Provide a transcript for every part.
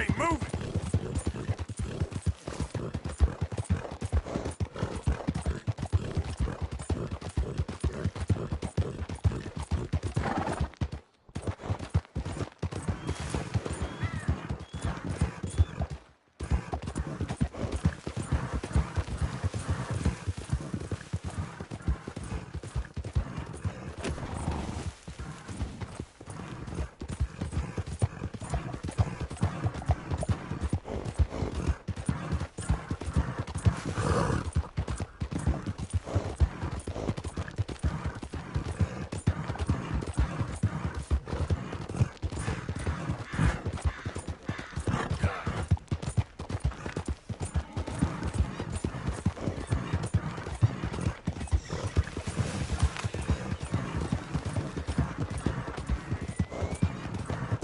Hey, move it!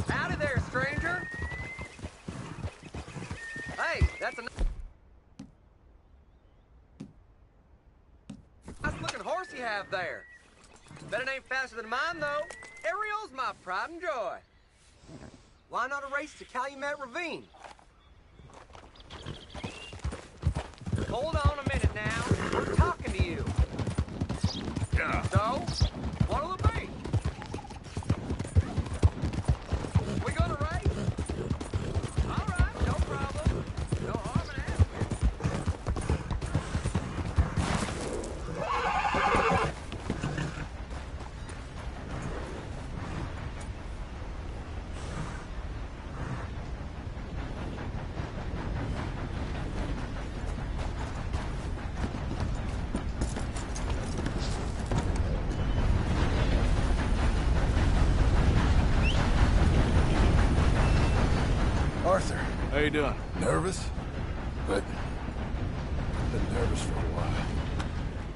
Howdy there, stranger. Hey, that's a nice looking horse you have there. Bet it ain't faster than mine, though. Ariel's my pride and joy. Why not a race to Calumet Ravine? Hold on a minute now. We're talking to you. Yeah. So, what'll it be? We gonna race? All right, no problem. No harm in asking. Arthur, How you doing? nervous? But I've been nervous for a while.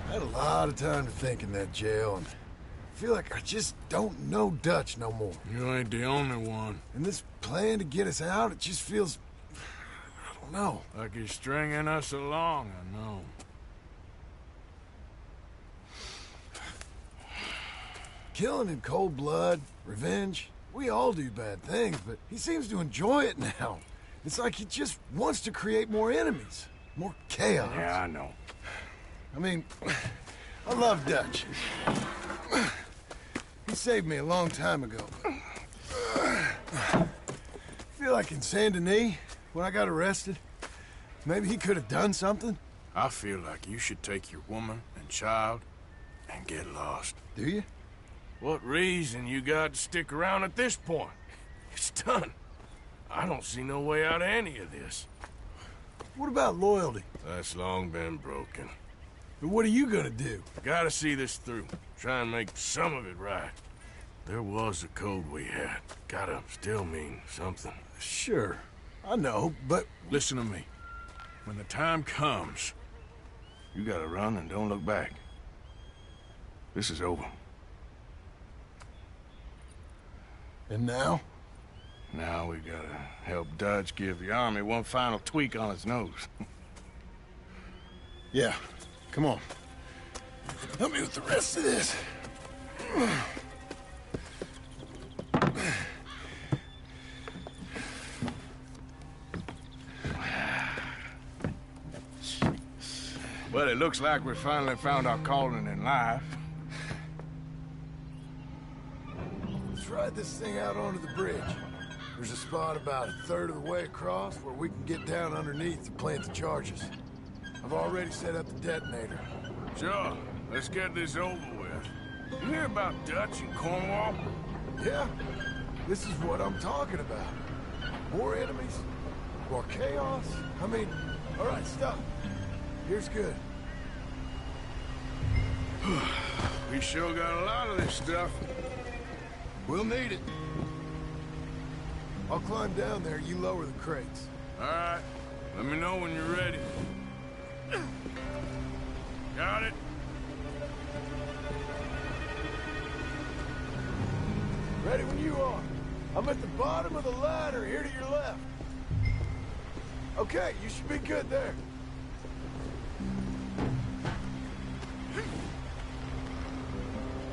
I had a lot of time to think in that jail, and I feel like I just don't know Dutch no more. You ain't the only one. And this plan to get us out, it just feels... I don't know. Like he's stringing us along, I know. Killing in cold blood, revenge, we all do bad things, but he seems to enjoy it now. It's like he just wants to create more enemies, more chaos. Yeah, I know. I mean, I love Dutch. He saved me a long time ago. I feel like in Saint Denis, when I got arrested, maybe he could have done something. I feel like you should take your woman and child and get lost. Do you? What reason you got to stick around at this point? It's done. I don't see no way out of any of this. What about loyalty? That's long been broken. But what are you gonna do? Gotta see this through. Try and make some of it right. There was a code we had. Gotta still mean something. Sure, I know, but... Listen to me. When the time comes, you gotta run and don't look back. This is over. And now? Now we gotta help Dutch give the army one final tweak on its nose. Yeah, come on. Help me with the rest of this. Well, it looks like we finally found our calling in life. Let's ride this thing out onto the bridge. There's a spot about a third of the way across where we can get down underneath to plant the charges. I've already set up the detonator. Sure, let's get this over with. You hear about Dutch and Cornwall? Yeah, this is what I'm talking about. More enemies, more chaos. I mean, all right, stop. Here's good. We sure got a lot of this stuff. We'll need it. I'll climb down there, you lower the crates. All right, let me know when you're ready. Got it? Ready when you are. I'm at the bottom of the ladder, here to your left. Okay, you should be good there.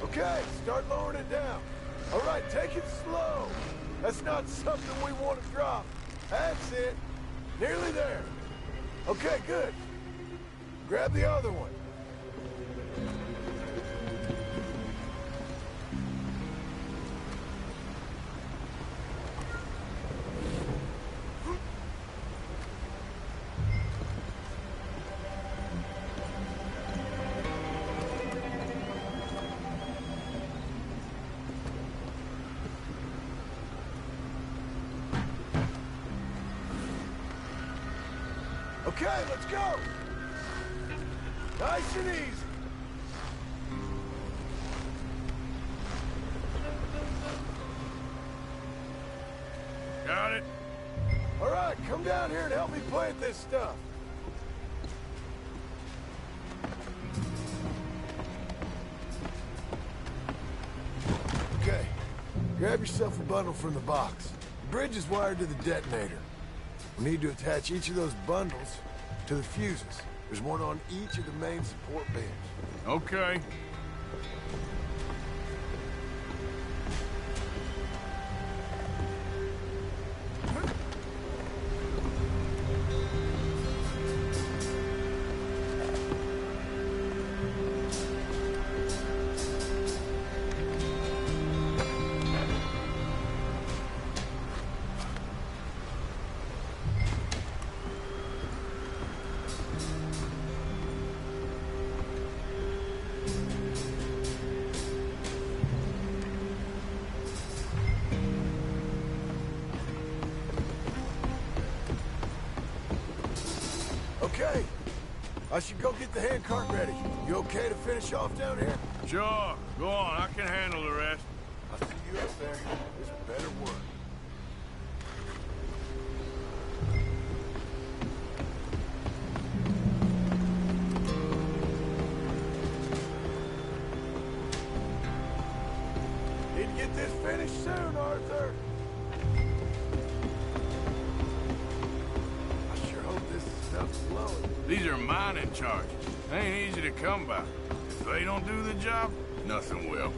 Okay, start lowering it down. All right, take it slow. That's not something we want to drop. That's it. Nearly there. Okay, good. Grab the other one. Okay, let's go. Nice and easy. Got it? All right, come down here and help me plant this stuff. Okay, grab yourself a bundle from the box. The bridge is wired to the detonator. We need to attach each of those bundles to the fuses. There's one on each of the main support beams. Okay. Okay, I should go get the handcart ready. You okay to finish off down here? Sure. Go on. I can handle the rest. I'll see you up there. This better work. Need to get this finished soon, Arthur. I sure hope this stuff's flowing. These are mining charges. They ain't easy to come by. If they don't do the job, nothing will.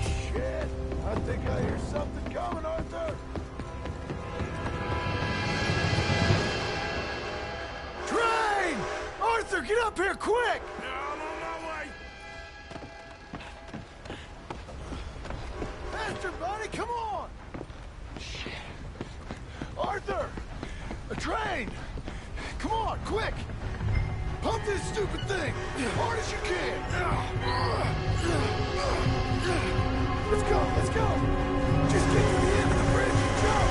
Shit! I think I hear something coming, Arthur! Train! Arthur, get up here quick! I'm on my way. Faster, buddy, come on! Shit. Arthur! A train! Come on, quick! Pump this stupid thing! As hard as you can! Let's go! Just get to the end of the bridge and jump!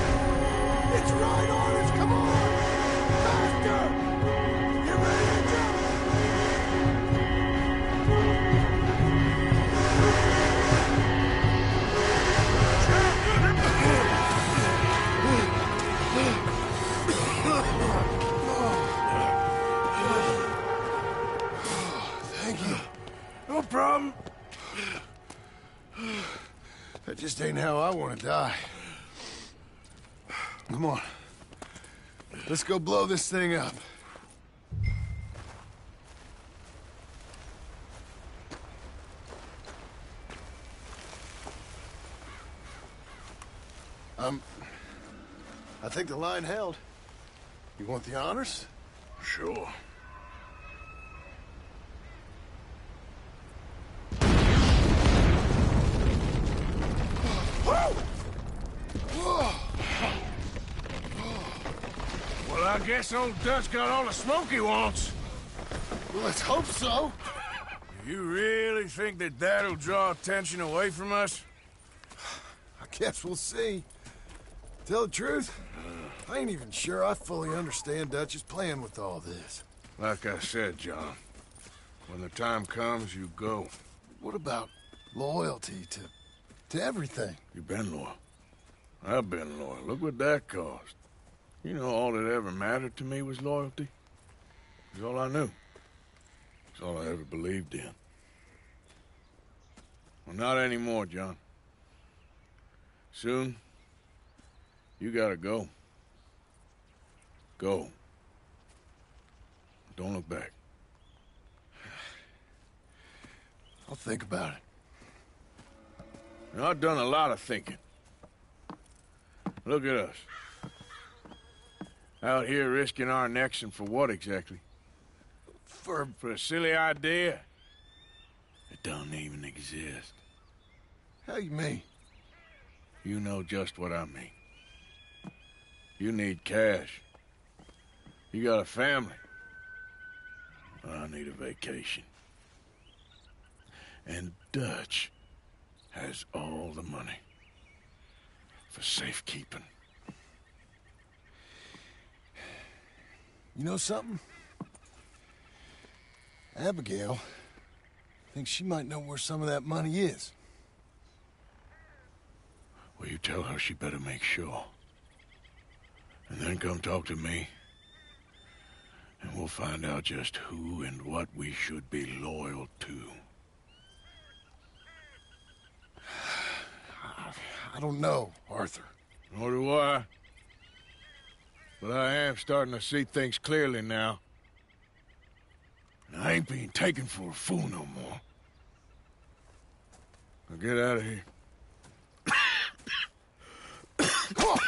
It's right on us, come on! Faster! Get ready to jump! Thank you. No problem. That just ain't how I want to die. Come on. Let's go blow this thing up. I think the line held. You want the honors? Sure. Well, I guess old Dutch got all the smoke he wants. Well, let's hope so. You really think that that'll draw attention away from us? I guess we'll see. Tell the truth, I ain't even sure I fully understand Dutch's plan with all this. Like I said, John, when the time comes, you go. What about loyalty to everything? You've been loyal. I've been loyal. Look what that cost. You know, all that ever mattered to me was loyalty. It's all I knew. It's all I ever believed in. Well, not anymore, John. Soon, you gotta go. Go. Don't look back. I'll think about it. You know, I've done a lot of thinking. Look at us. Out here risking our necks, and for what exactly? For a silly idea that don't even exist. How you mean? You know just what I mean. You need cash. You got a family. I need a vacation. And Dutch has all the money for safekeeping. You know something? Abigail thinks she might know where some of that money is. Well, you tell her she better make sure. And then come talk to me. And we'll find out just who and what we should be loyal to. I don't know, Arthur. Nor do I. But I am starting to see things clearly now. And I ain't being taken for a fool no more. Now get out of here. Come on!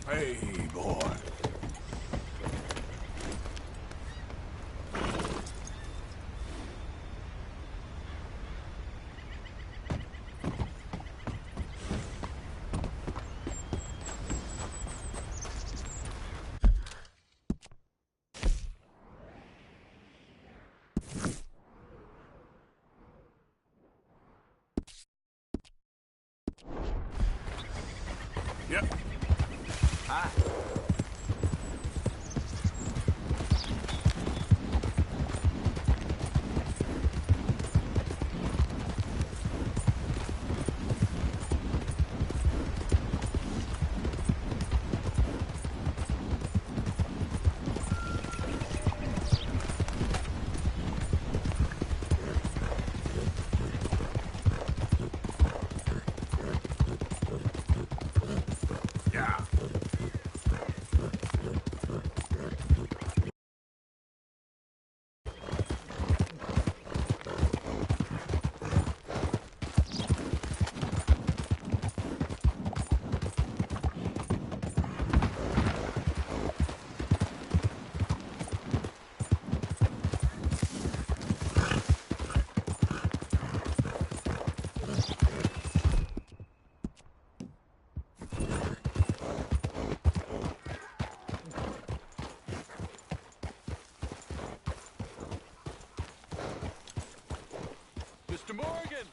Hey, boy. Yep. Hi. Mr. Morgan!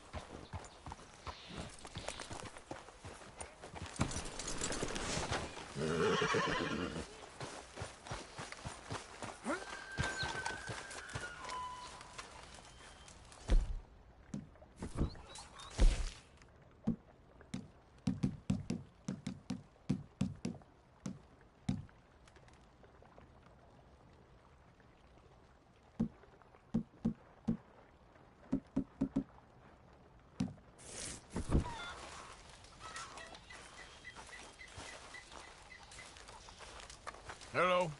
Hello.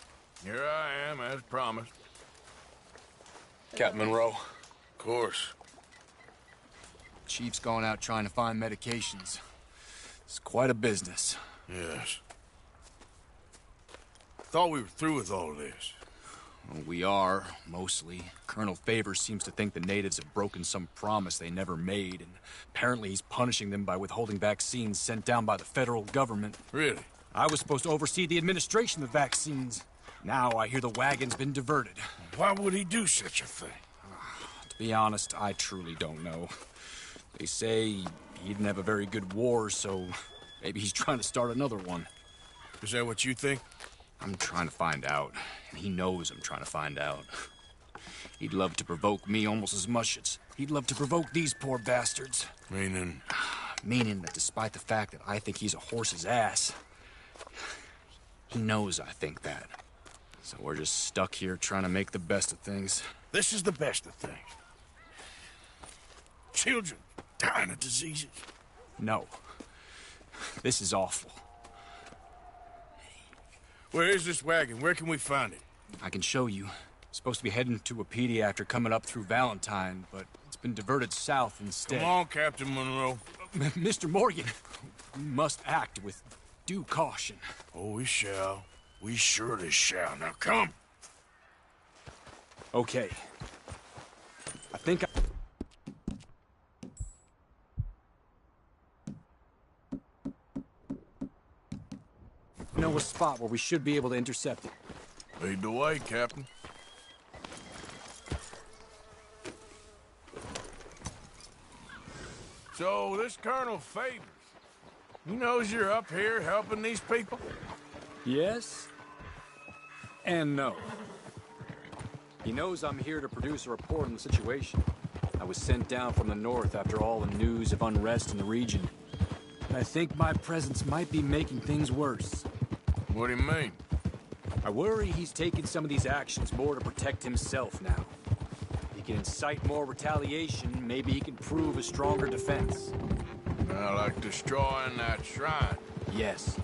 Here I am, as promised. Captain Monroe. Of course. Chief's gone out trying to find medications. It's quite a business. Yes. Thought we were through with all this. Well, we are, mostly. Colonel Favors seems to think the natives have broken some promise they never made, and apparently he's punishing them by withholding vaccines sent down by the federal government. Really? I was supposed to oversee the administration of vaccines. Now I hear the wagon's been diverted. Why would he do such a thing? To be honest, I truly don't know. They say he didn't have a very good war, so maybe he's trying to start another one. Is that what you think? I'm trying to find out, and he knows I'm trying to find out. He'd love to provoke me almost as much as he'd love to provoke these poor bastards. Meaning? Meaning that despite the fact that I think he's a horse's ass, he knows I think that. So we're just stuck here trying to make the best of things. This is the best of things. Children dying of diseases. No. This is awful. Where is this wagon? Where can we find it? I can show you. It's supposed to be heading to Wapiti after coming up through Valentine, but it's been diverted south instead. Come on, Captain Monroe. Mr. Morgan, we must act with due caution. Oh, we shall. We surely shall. Now come. Okay. I think I know a spot where we should be able to intercept it. Lead the way, Captain. So, this Colonel Favors, he knows you're up here helping these people? Yes and no. He knows I'm here to produce a report on the situation. I was sent down from the north after all the news of unrest in the region. And I think my presence might be making things worse. What do you mean? I worry he's taking some of these actions more to protect himself now. He can incite more retaliation, maybe he can prove a stronger defense. Like destroying that shrine. Yes,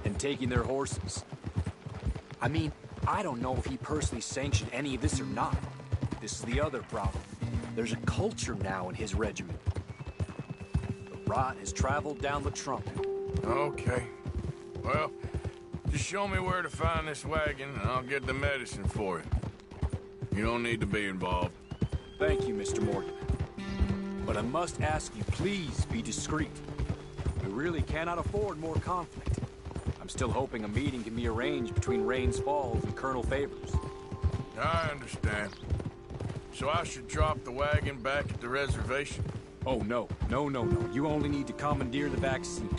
and taking their horses. I mean, I don't know if he personally sanctioned any of this or not. This is the other problem. There's a culture now in his regiment. The rot has traveled down the trunk. Okay. Well, just show me where to find this wagon, and I'll get the medicine for you. You don't need to be involved. Thank you, Mr. Morgan. But I must ask you, please be discreet. We really cannot afford more conflict. I'm still hoping a meeting can be arranged between Rains Falls and Colonel Favors. I understand. So I should drop the wagon back at the reservation? Oh, no. No. You only need to commandeer the vaccine.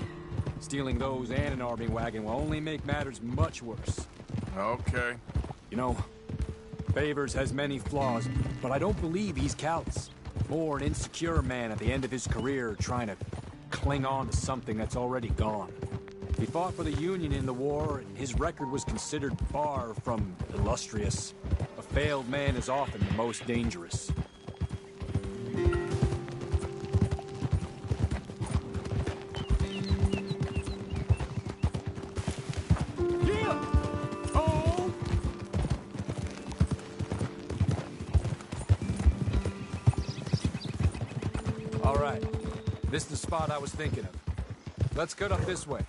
Stealing those and an army wagon will only make matters much worse. Okay. You know, Favors has many flaws, but I don't believe he's callous. More an insecure man at the end of his career trying to cling on to something that's already gone. He fought for the Union in the war, and his record was considered far from illustrious. A failed man is often the most dangerous. All right. This is the spot I was thinking of. Let's cut up this way.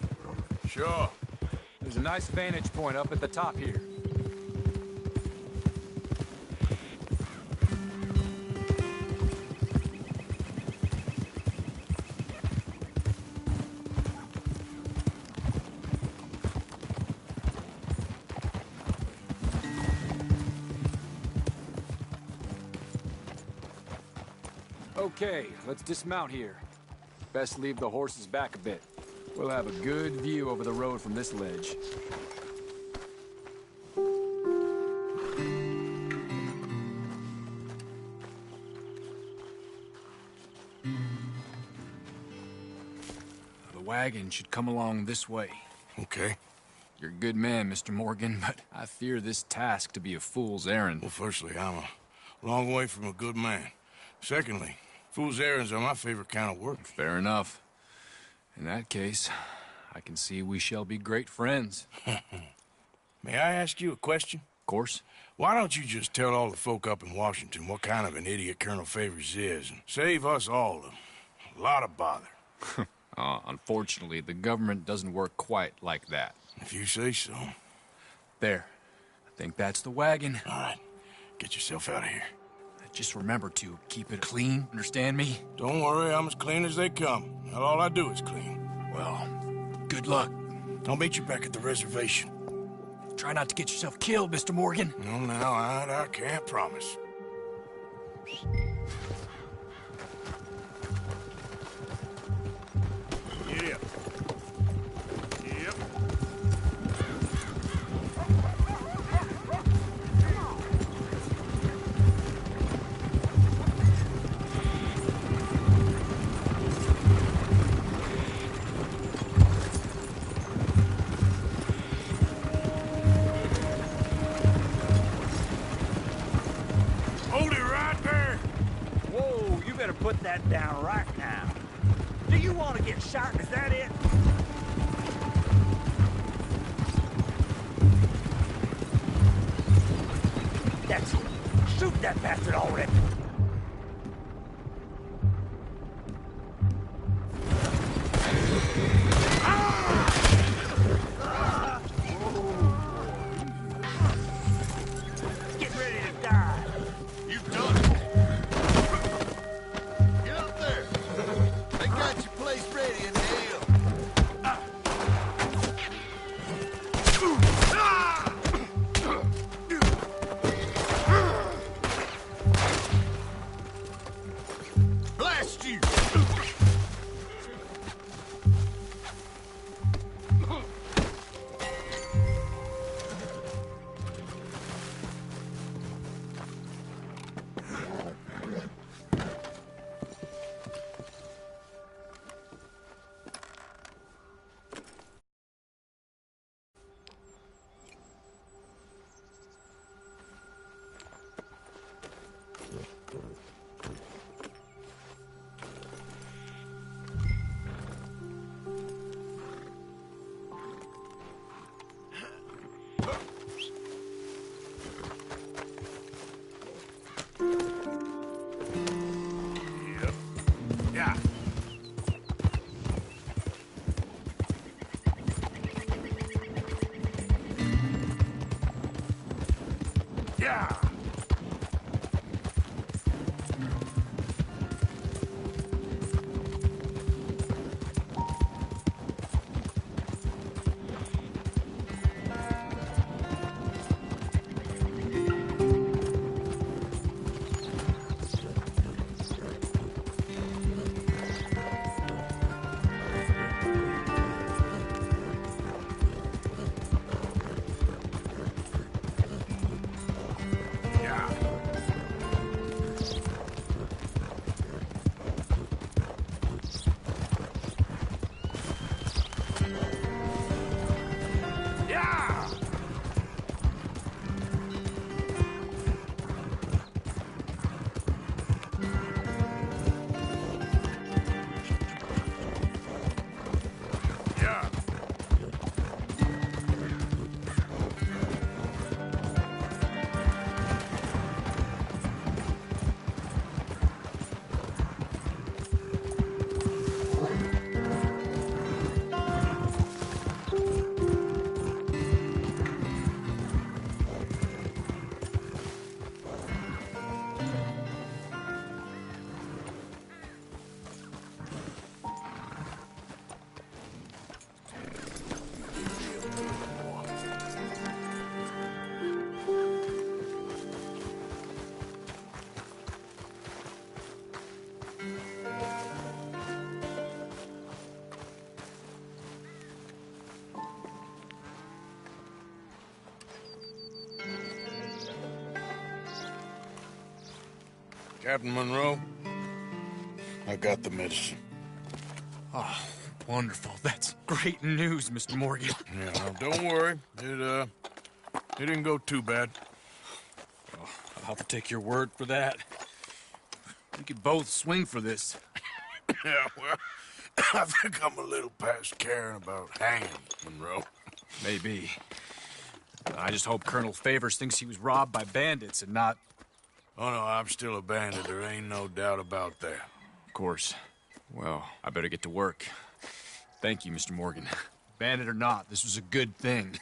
Sure. There's a nice vantage point up at the top here. Okay, let's dismount here. Best leave the horses back a bit. We'll have a good view over the road from this ledge. The wagon should come along this way. Okay. You're a good man, Mr. Morgan, but I fear this task to be a fool's errand. Well, firstly, I'm a long way from a good man. Secondly, fool's errands are my favorite kind of work. Fair enough. In that case, I can see we shall be great friends. May I ask you a question? Of course. Why don't you just tell all the folk up in Washington what kind of an idiot Colonel Favors is and save us all a lot of bother? Unfortunately, the government doesn't work quite like that. If you say so. There. I think that's the wagon. All right. Get yourself out of here. Just remember to keep it clean, understand me? Don't worry, I'm as clean as they come. Not all I do is clean. Well, good luck. I'll meet you back at the reservation. Try not to get yourself killed, Mr. Morgan. No, now, I can't promise. Get up. Yep. Hold it right there. Whoa, you better put that down right now. Do you want to get shot? Is that it? That's it. Shoot that bastard already. Get ready to die. You've done it. Get up there. They got your place ready in the hill. Blast you! Yeah. Yeah. Captain Monroe, I got the medicine. Oh, wonderful. That's great news, Mr. Morgan. Yeah, now, don't worry. It didn't go too bad. I'll have to take your word for that. We could both swing for this. Yeah, well, I think I'm a little past caring about hanging, Monroe. Maybe. I just hope Colonel Favors thinks he was robbed by bandits and not... Oh, no, I'm still a bandit. There ain't no doubt about that. Of course. Well, I better get to work. Thank you, Mr. Morgan. Bandit or not, this was a good thing.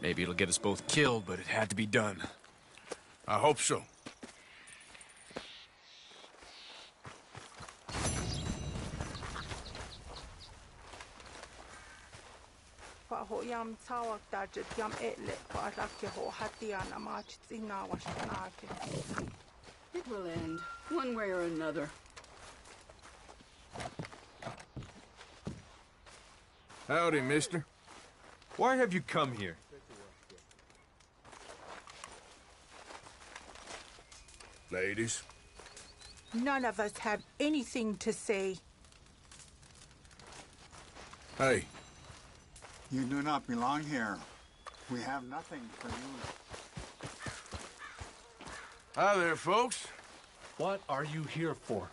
Maybe it'll get us both killed, but it had to be done. I hope so. Ho yam tawag dajet yam etle pa alake ho hatiana mach tsina washanake. It will end, one way or another. Howdy, mister. Why have you come here? Ladies. None of us have anything to say. Hey. You do not belong here. We have nothing for you. Hi there, folks. What are you here for?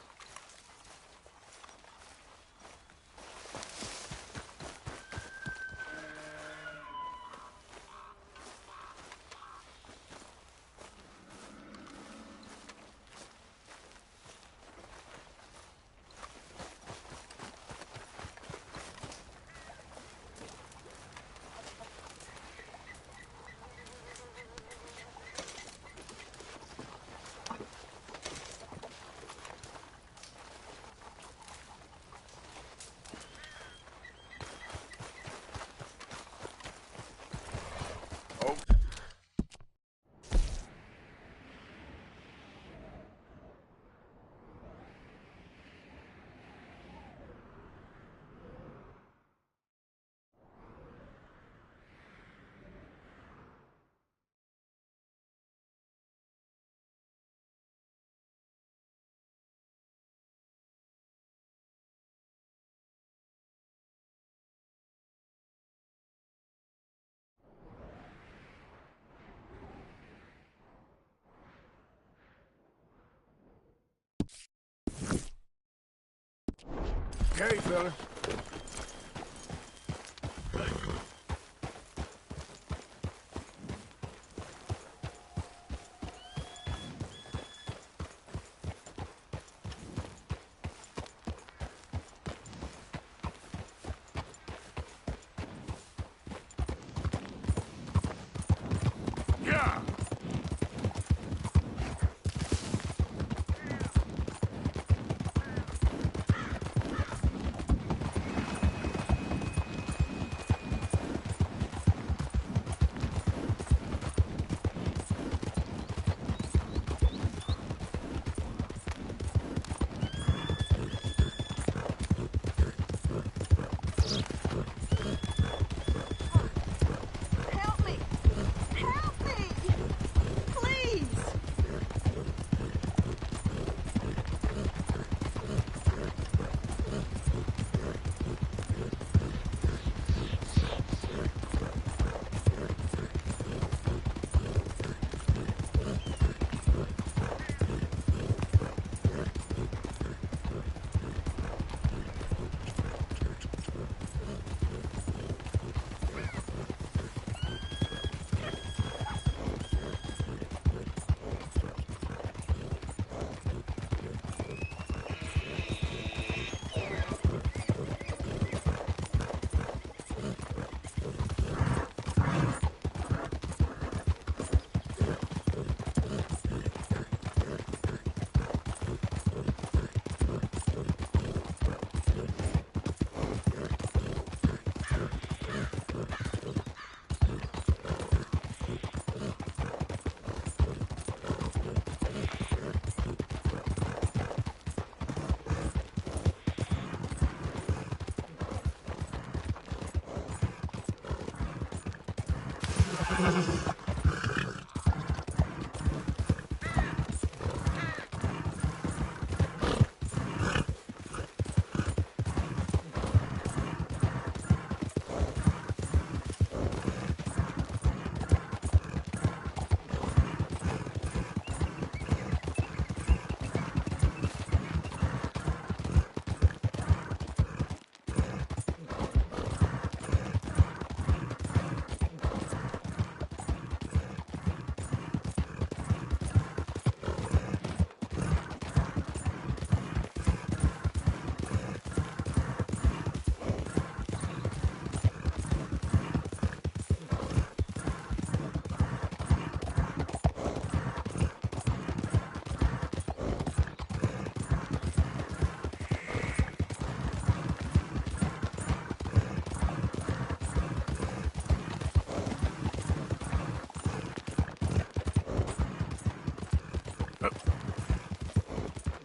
Hey, fella. Yeah! Help me! Help me! Please!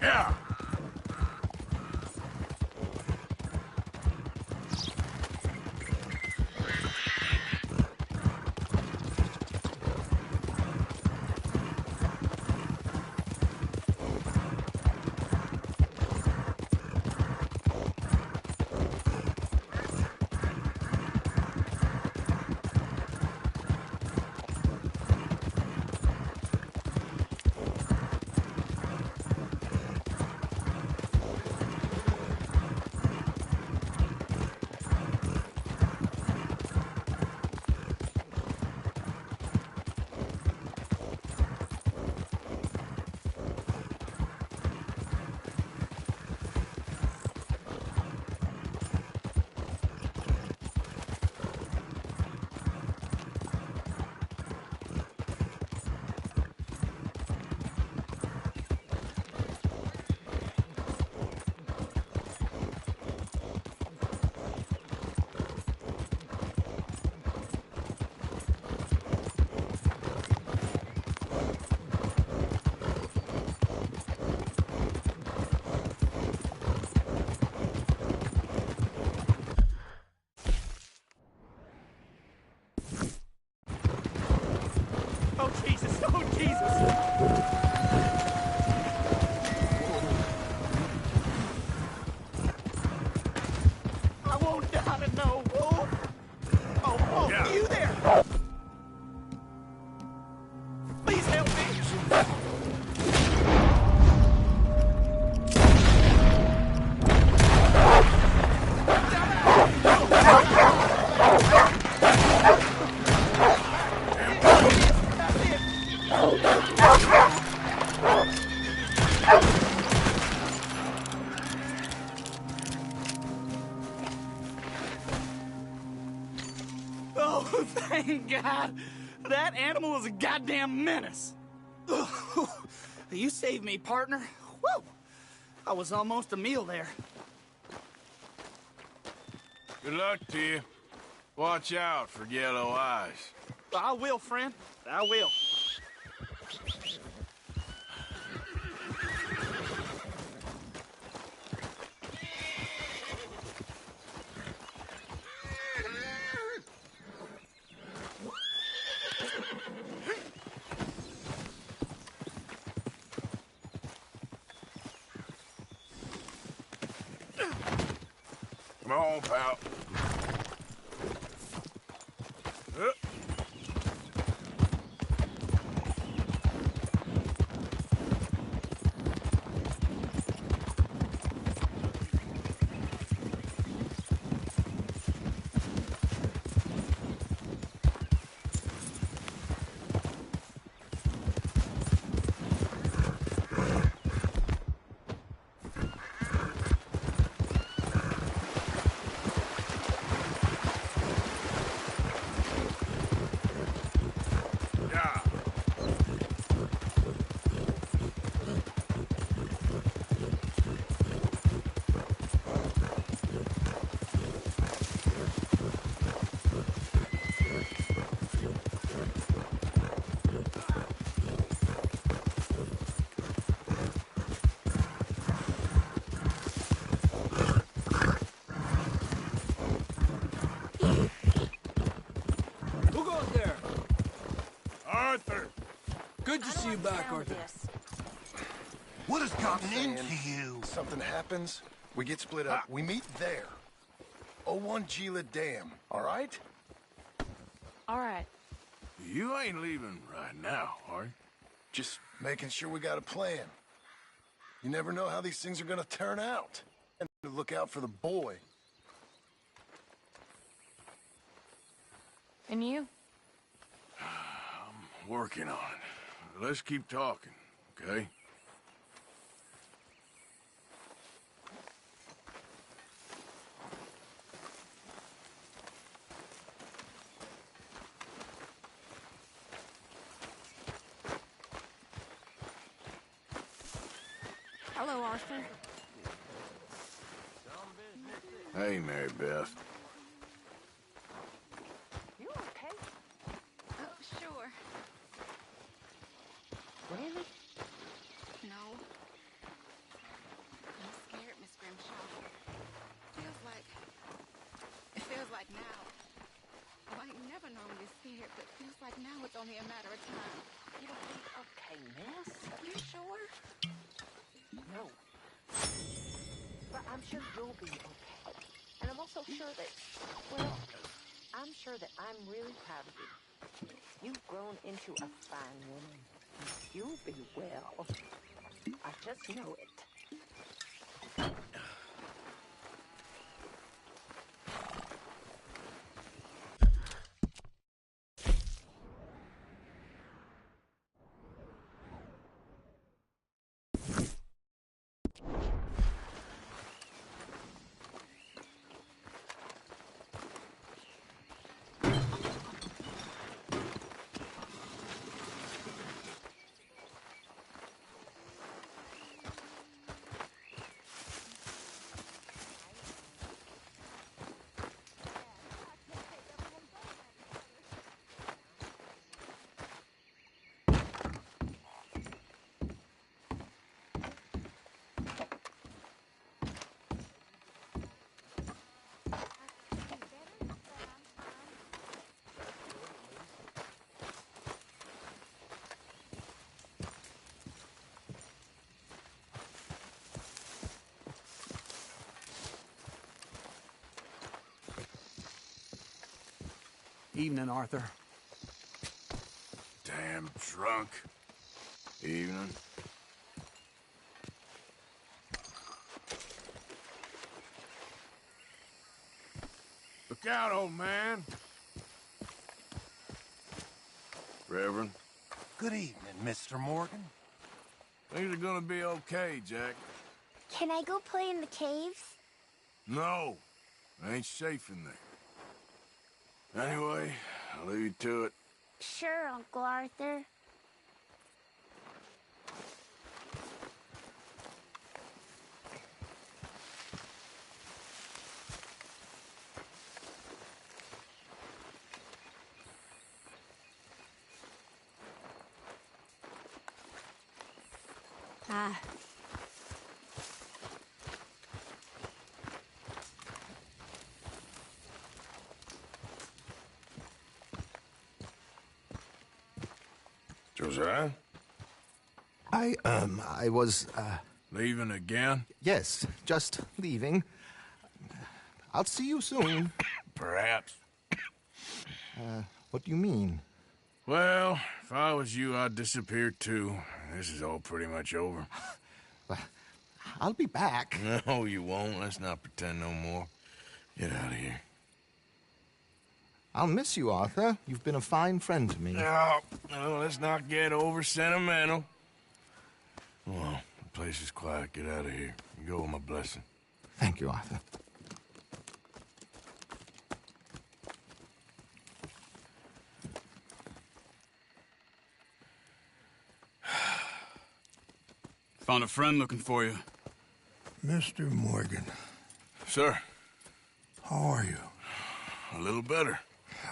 Yeah. Oh, Jesus! Oh, Jesus! I won't die to know, Wolf! Oh, Yeah. you there! Please help me! Oh, thank God! That animal was a goddamn menace! You saved me, partner. Woo! I was almost a meal there. Good luck to you. Watch out for yellow eyes. I will, friend. I will. Come on, pal. Yeah. Who goes there? Arthur! Good to see you back, Arthur. What has gotten into you? Something happens, we get split up. We meet there. 01 Gila Dam, all right? All right. You ain't leaving right now, are you? Just making sure we got a plan. You never know how these things are gonna turn out. And look out for the boy. And you? I'm working on it. Let's keep talking, okay? Hello, Arthur. Hey, Mary Beth. You okay? Oh, sure. Really? No. It's only a matter of time. It'll be okay, miss. You sure? No. But I'm sure you'll be okay. And I'm also sure that, well, I'm sure that I'm really proud of you. You've grown into a fine woman. You'll be well. I just know it. Evening, Arthur. Damn drunk. Evening. Look out, old man. Reverend. Good evening, Mr. Morgan. Things are gonna be okay, Jack. Can I go play in the caves? No. I ain't safe in there. Anyway, I'll leave you to it. Sure, Uncle Arthur. Josiah? I was, Leaving again? yes, just leaving. I'll see you soon. Perhaps. What do you mean? Well, if I was you, I'd disappear too. This is all pretty much over. I'll be back. No, you won't. Let's not pretend no more. Get out of here. I'll miss you, Arthur. You've been a fine friend to me. No, let's not get over sentimental. Well, the place is quiet. Get out of here. You go with my blessing. Thank you, Arthur. Found a friend looking for you. Mr. Morgan. Sir. How are you? A little better.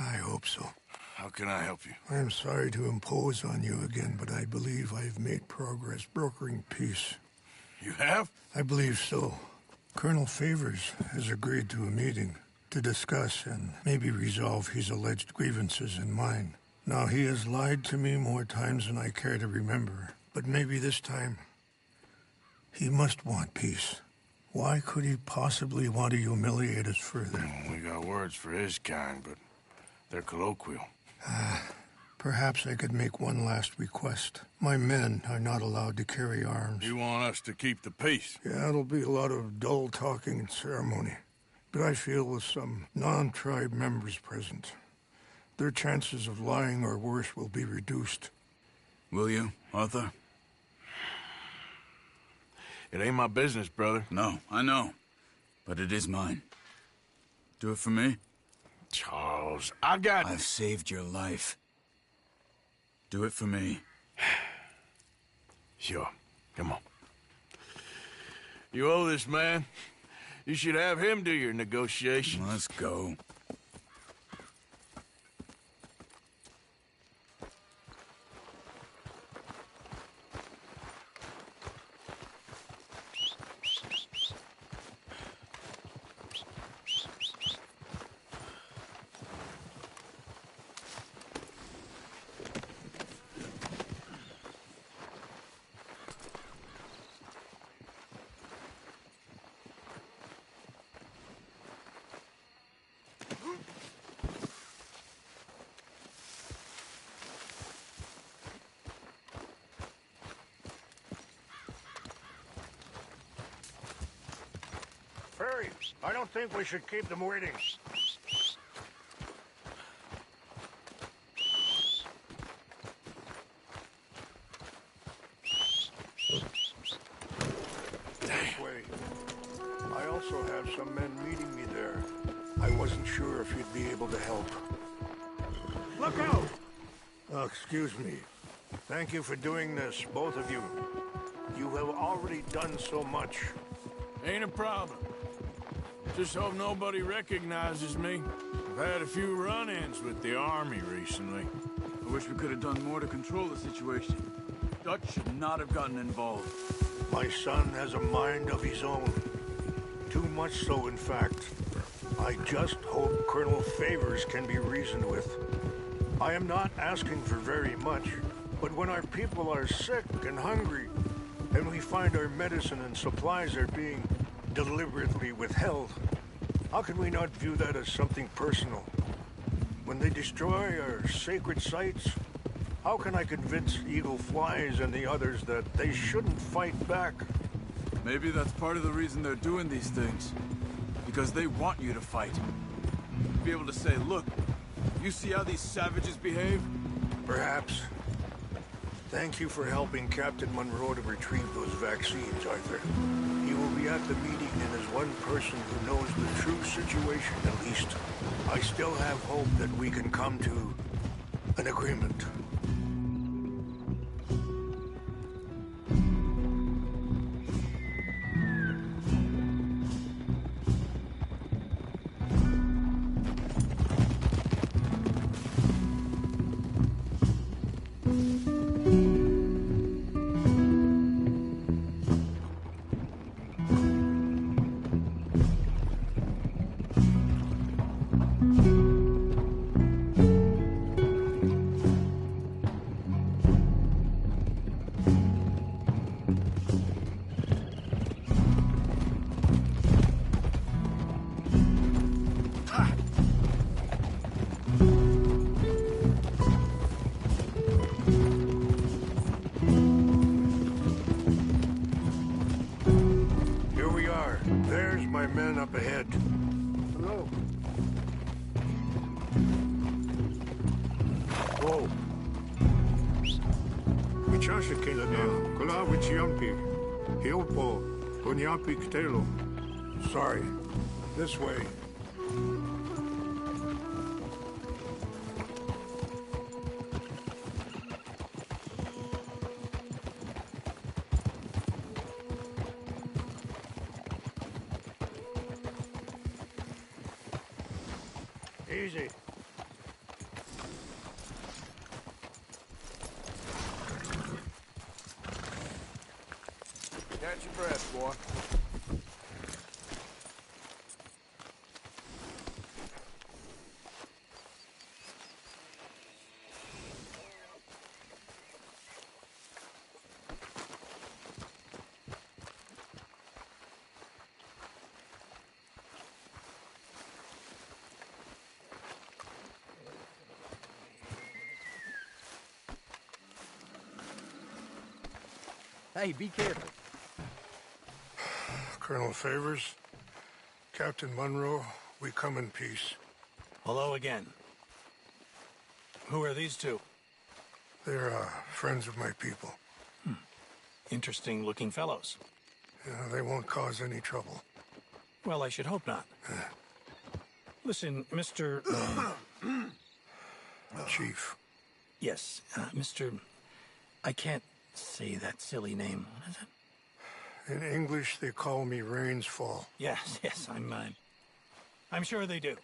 I hope so. How can I help you? I am sorry to impose on you again, but I believe I've made progress brokering peace. You have? I believe so. Colonel Favors has agreed to a meeting to discuss and maybe resolve his alleged grievances and mine. Now, he has lied to me more times than I care to remember, but maybe this time he must want peace. Why could he possibly want to humiliate us further? We got words for his kind, but they're colloquial. Perhaps I could make one last request. My men are not allowed to carry arms. You want us to keep the peace? Yeah, it'll be a lot of dull talking and ceremony. But I feel with some non-tribe members present, their chances of lying or worse will be reduced. Will you, Arthur? It ain't my business, brother. No, I know. But it is mine. Do it for me? Charles, I've saved your life. Do it for me. Sure. Come on. You owe this man. You should have him do your negotiations. Let's go. I don't think we should keep them waiting. This way. I also have some men meeting me there. I wasn't sure if you'd be able to help. Look out! Oh, excuse me. Thank you for doing this, both of you. You have already done so much. Ain't a problem. Just hope nobody recognizes me. I've had a few run-ins with the army recently. I wish we could have done more to control the situation. Dutch should not have gotten involved. My son has a mind of his own. Too much so, in fact. I just hope Colonel Favors can be reasoned with. I am not asking for very much, but when our people are sick and hungry, and we find our medicine and supplies are being deliberately withheld, how can we not view that as something personal? When they destroy our sacred sites, how can I convince Eagle Flies and the others that they shouldn't fight back? Maybe that's part of the reason they're doing these things. Because they want you to fight. Be able to say, look, you see how these savages behave? Perhaps. Thank you for helping Captain Monroe to retrieve those vaccines, Arthur. He will be at the meeting, and as one person who knows the true situation, at least, I still have hope that we can come to an agreement. Sorry. This way. Easy. Catch your breath, boy. Hey, be careful. Colonel Favors, Captain Monroe, we come in peace. Hello again. Who are these two? They're friends of my people. Interesting looking fellows. Yeah, they won't cause any trouble. Well, I should hope not. Listen, Mr. Chief. Yes, Mr. I can't say that silly name. What is it? In English, they call me Rainsfall. Yes, I'm sure they do.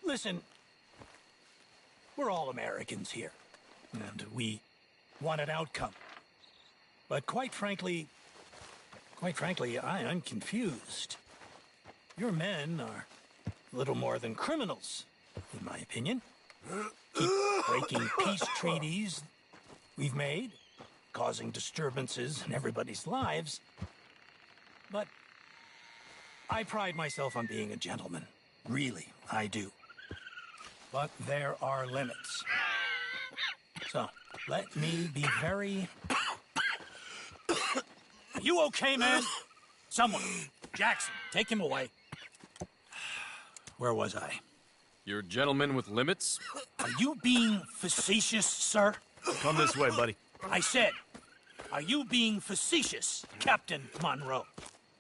Listen, we're all Americans here, and we want an outcome. But quite frankly, I'm confused. Your men are little more than criminals, in my opinion. Keep breaking peace treaties we've made, causing disturbances in everybody's lives. But I pride myself on being a gentleman. Really, I do. But there are limits. So, let me be very... Are you okay, man? Someone, Jackson, take him away. Where was I? You're a gentleman with limits? Are you being facetious, sir? Come this way, buddy. I said, are you being facetious, Captain Monroe?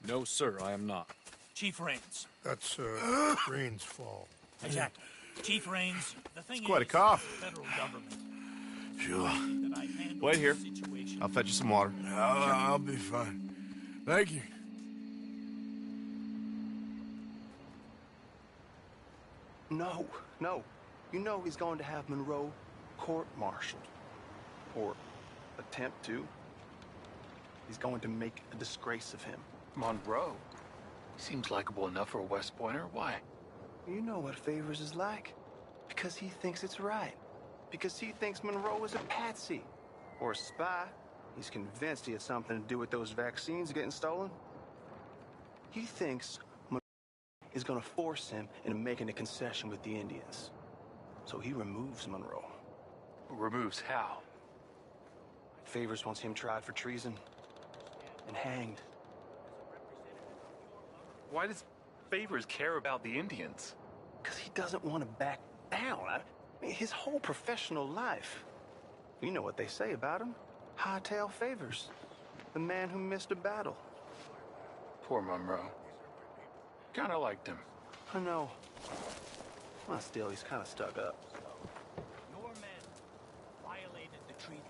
No, sir, I am not. Chief Rains. That's, Rains' fault. Exactly. Chief Rains, the thing It's quite a is, cough. the federal government. Sure. That I handle Wait here. the situation. I'll fetch you some water. I'll be fine. Thank you. No, no. You know he's going to have Monroe court-martialed. Or attempt to. He's going to make a disgrace of him. Monroe? Seems likable enough for a West Pointer. Why? You know what Favors is like. Because he thinks it's right. Because he thinks Monroe is a patsy. Or a spy. He's convinced he had something to do with those vaccines getting stolen. He thinks Monroe is going to force him into making a concession with the Indians. So he removes Monroe. Removes how? Favors wants him tried for treason and hanged. Why does Favors care about the Indians? Because he doesn't want to back down. I mean, his whole professional life. You know what they say about him. Hightail Favors. The man who missed a battle. Poor Monroe. Kinda liked him. I know. Well, still, he's kind of stuck up. Your men violated the treaty.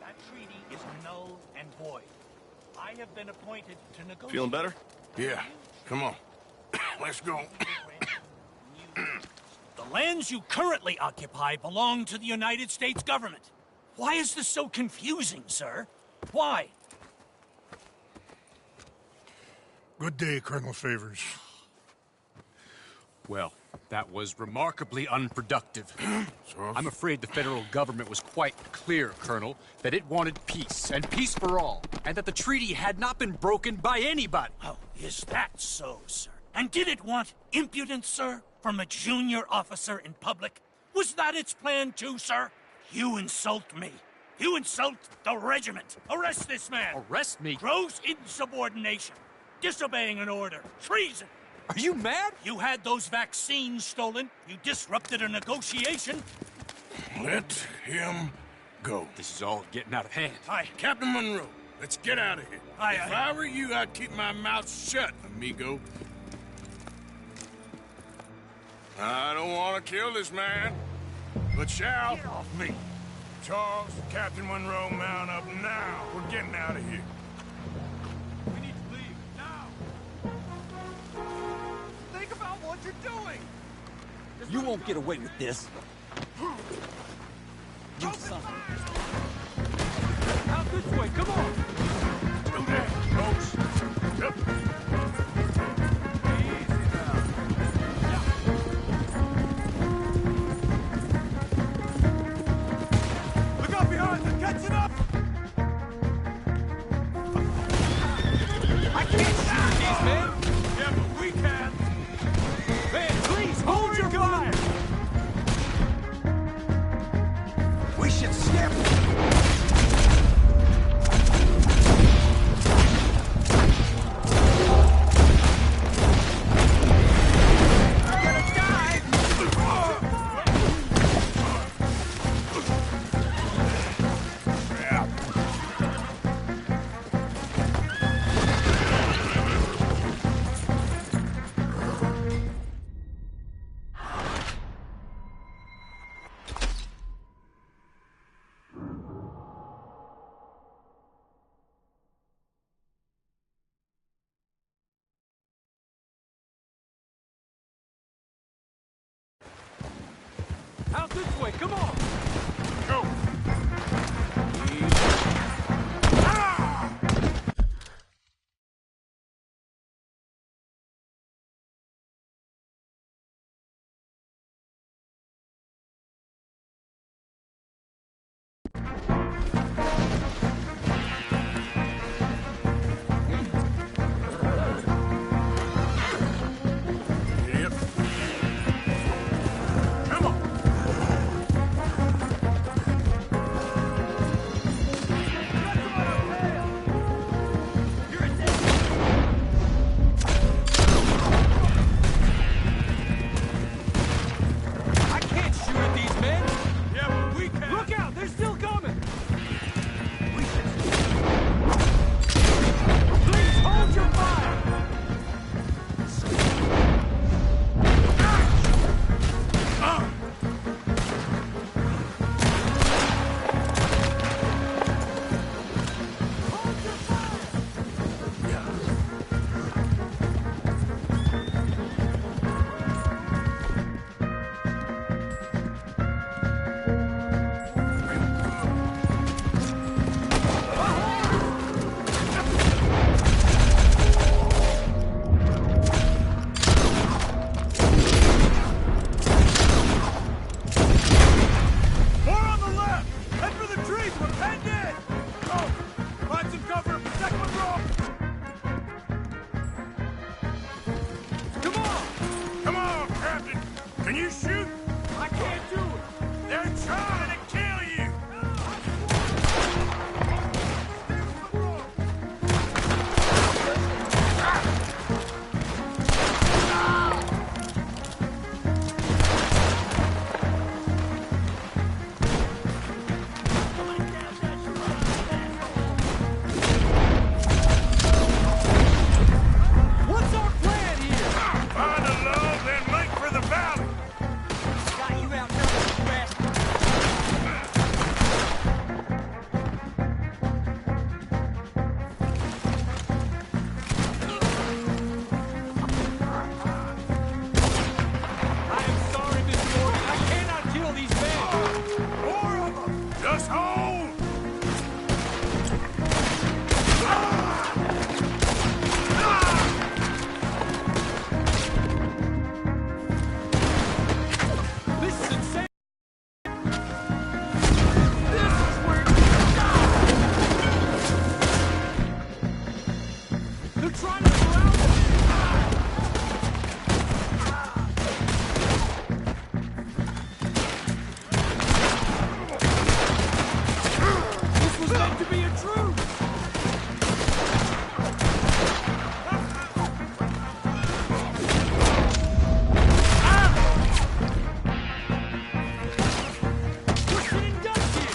That treaty is null and void. I have been appointed to negotiate. Feeling better? Yeah. Come on. Let's go. The lands you currently occupy belong to the United States government. Why is this so confusing, sir? Why? Good day, Colonel Favors. Well, that was remarkably unproductive. I'm afraid the federal government was quite clear, Colonel, that it wanted peace, and peace for all, and that the treaty had not been broken by anybody. Oh, is that so, sir? And did it want impudence, sir, from a junior officer in public? Was that its plan too, sir? You insult me. You insult the regiment. Arrest this man. Arrest me? Gross insubordination. Disobeying an order. Treason. Are you mad? You had those vaccines stolen. You disrupted a negotiation. Let him go. This is all getting out of hand. Aye. Captain Monroe, let's get out of here. If I were you, I'd keep my mouth shut, amigo. I don't want to kill this man, but shall. Get off me! Charles, Captain Monroe, mount up now. We're getting out of here. We need to leave, now! Think about what you're doing! You won't get away with this. You son. Out this way, come on! Do that, folks. Yep. Catching up! I can't shoot these men! Yeah, but we can! Man, please, hold your fire! We should skip! Out this way, come on! Go! Yep. Come on! asshole! This is insane! They're trying to surround us! This was meant to be a truce! We're sitting ducks here!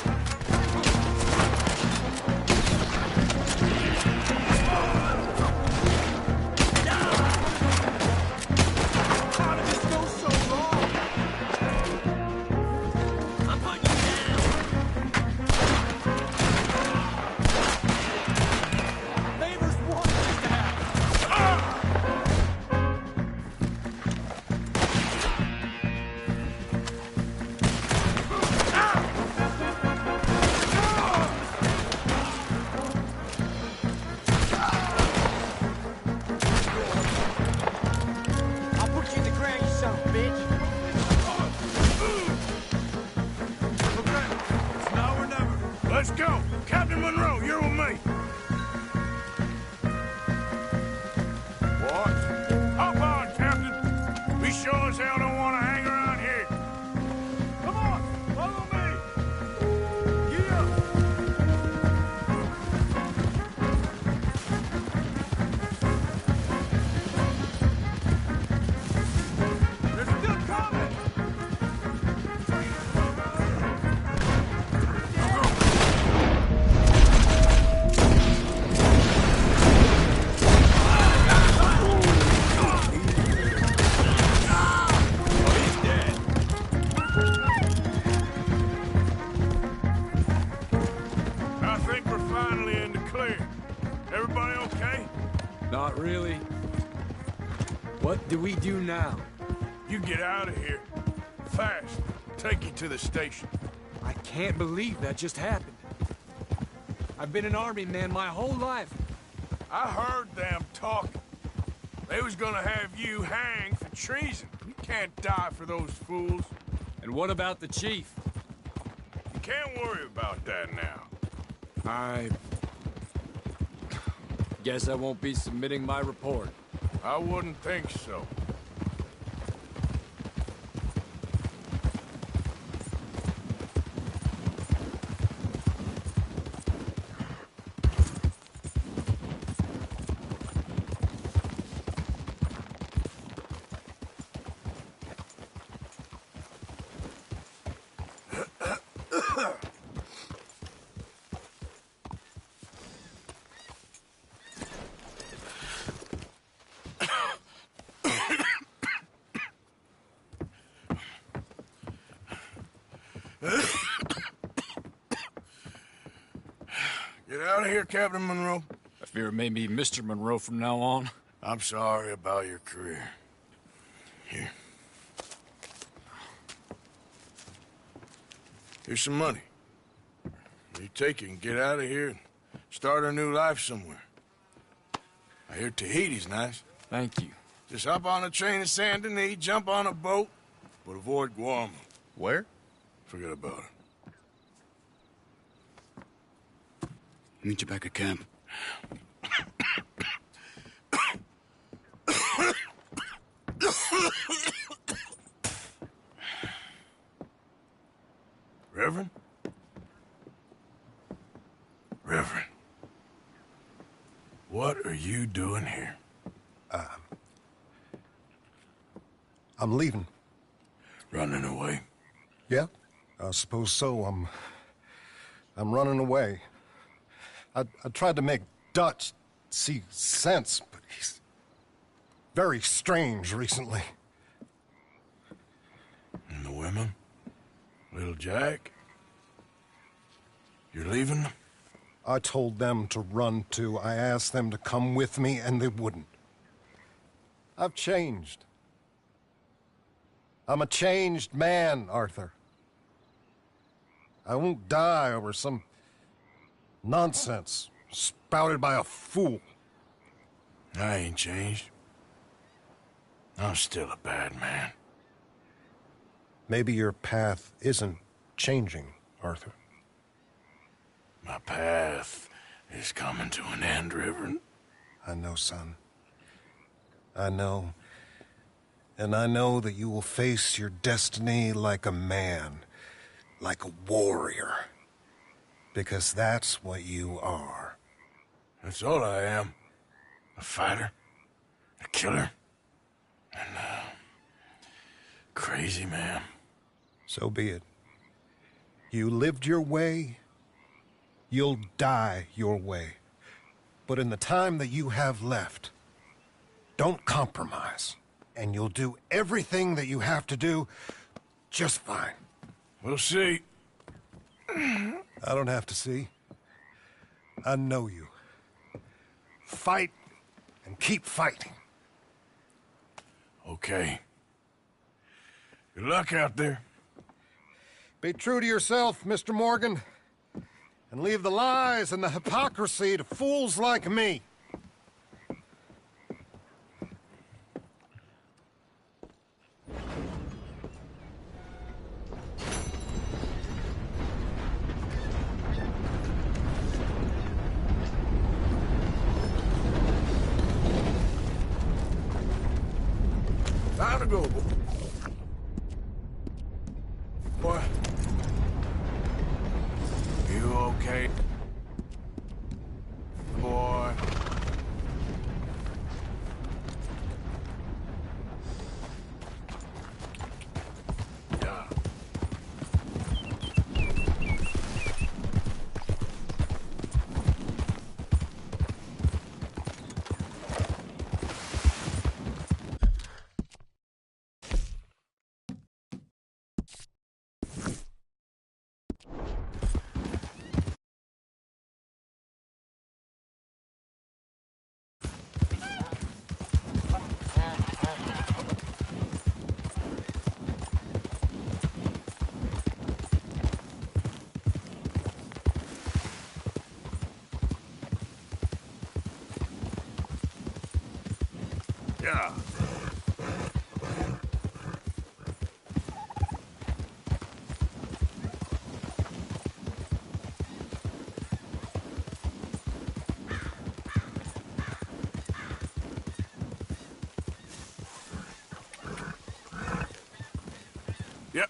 How did this go so wrong? I'm putting you down! Favors want this to happen! I'll put you in the ground, you son of a bitch! Okay, it's now or never. Let's go. Captain Monroe, you're with me. What? Hop on, Captain. We sure as hell don't want to hang around here. Come on, follow me. Yeah. They're still coming. I think we're finally in the clear. Everybody okay? Not really. What do we do now? You get out of here. Fast. Take you to the station. I can't believe that just happened. I've been an army man my whole life. I heard them talking. They was gonna have you hanged for treason. You can't die for those fools. And what about the chief? You can't worry about that now. I guess I won't be submitting my report. I wouldn't think so. Get out of here, Captain Monroe. I fear it may be Mr. Monroe from now on. I'm sorry about your career. Here. Here's some money. You take it and get out of here and start a new life somewhere. I hear Tahiti's nice. Thank you. Just hop on a train to Saint Denis, jump on a boat, but avoid Guam. Where? Forget about it. Meet you back at camp. Reverend? Reverend. What are you doing here? I'm leaving. Running away? Yeah, I suppose so. I'm running away. I tried to make Dutch see sense, but he's very strange recently. And the women? Little Jack? You're leaving them? I told them to run too. I asked them to come with me, and they wouldn't. I've changed. I'm a changed man, Arthur. I won't die over some nonsense spouted by a fool. I ain't changed. I'm still a bad man. Maybe your path isn't changing, Arthur. My path is coming to an end, Reverend. I know, son. I know. And I know that you will face your destiny like a man, like a warrior. Because that's what you are. That's all I am. A fighter, a killer, and a crazy man. So be it. You lived your way, you'll die your way. But in the time that you have left, don't compromise. And you'll do everything that you have to do just fine. We'll see. I don't have to see. I know you. Fight and keep fighting. Okay. Good luck out there. Be true to yourself, Mr. Morgan. And leave the lies and the hypocrisy to fools like me. Time to go, boy. You okay? Boy. Yeah. Yeah. Yep.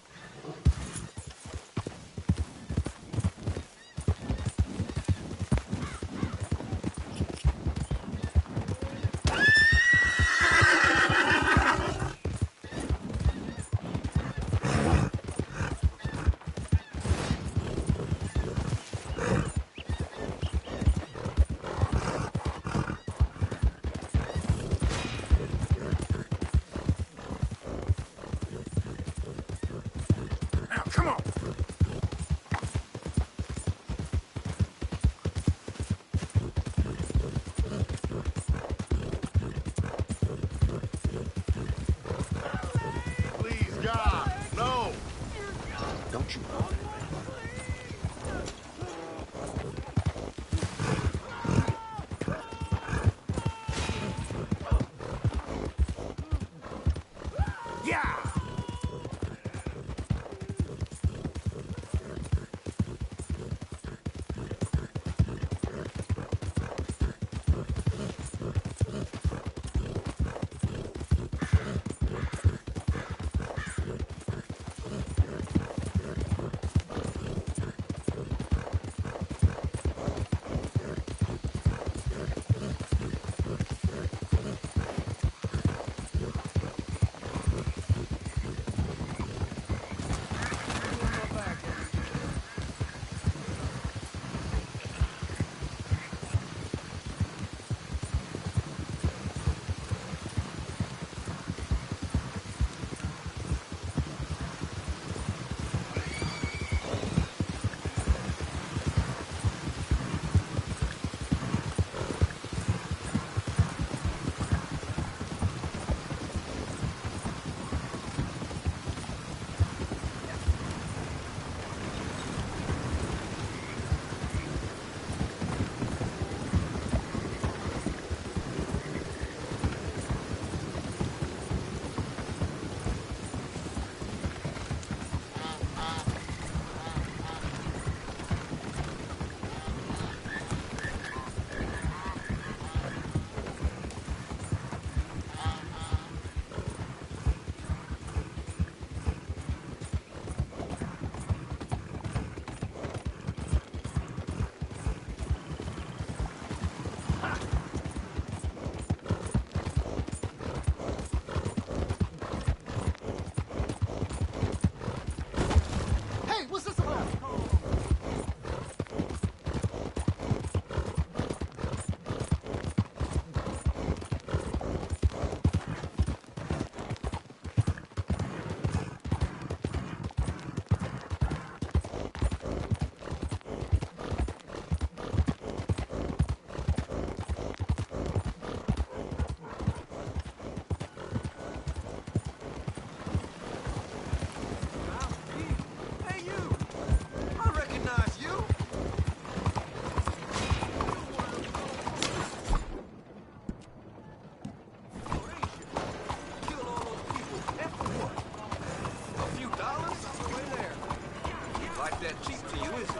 that cheap to you, is it?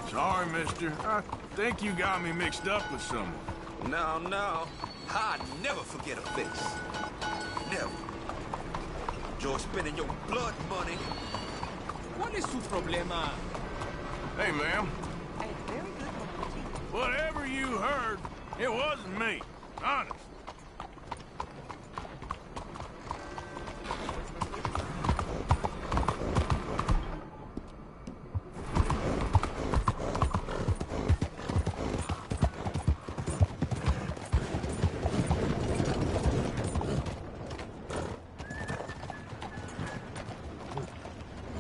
Sorry, mister. I think you got me mixed up with someone. No. I'd never forget a face. Never. Enjoy spending your blood money. ¿Cuál es su problema? Hey, ma'am. Whatever you heard, it wasn't me. Honest.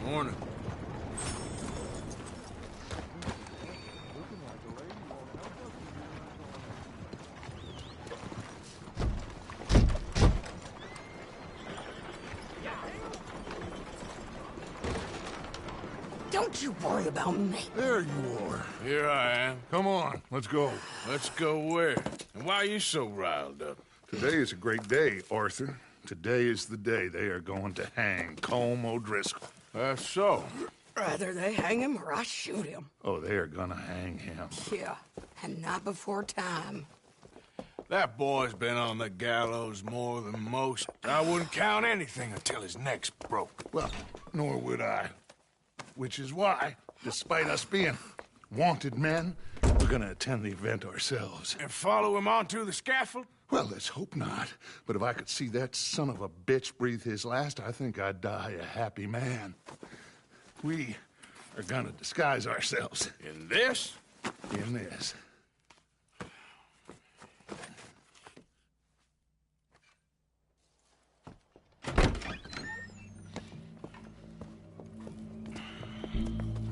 Morning. Don't you worry about me. There you are. Here I am. Come on, let's go. Let's go where? And why are you so riled up? Today is a great day, Arthur. Today is the day they are going to hang Colm O'Driscoll. That's so. Rather they hang him or I shoot him. Oh, they are gonna hang him. Yeah, and not before time. That boy's been on the gallows more than most. I wouldn't count anything until his neck's broke. Well, nor would I. Which is why, despite us being wanted men, we're gonna attend the event ourselves. And follow him onto the scaffold? Well, let's hope not. But if I could see that son of a bitch breathe his last, I think I'd die a happy man. We are gonna disguise ourselves. In this? In this.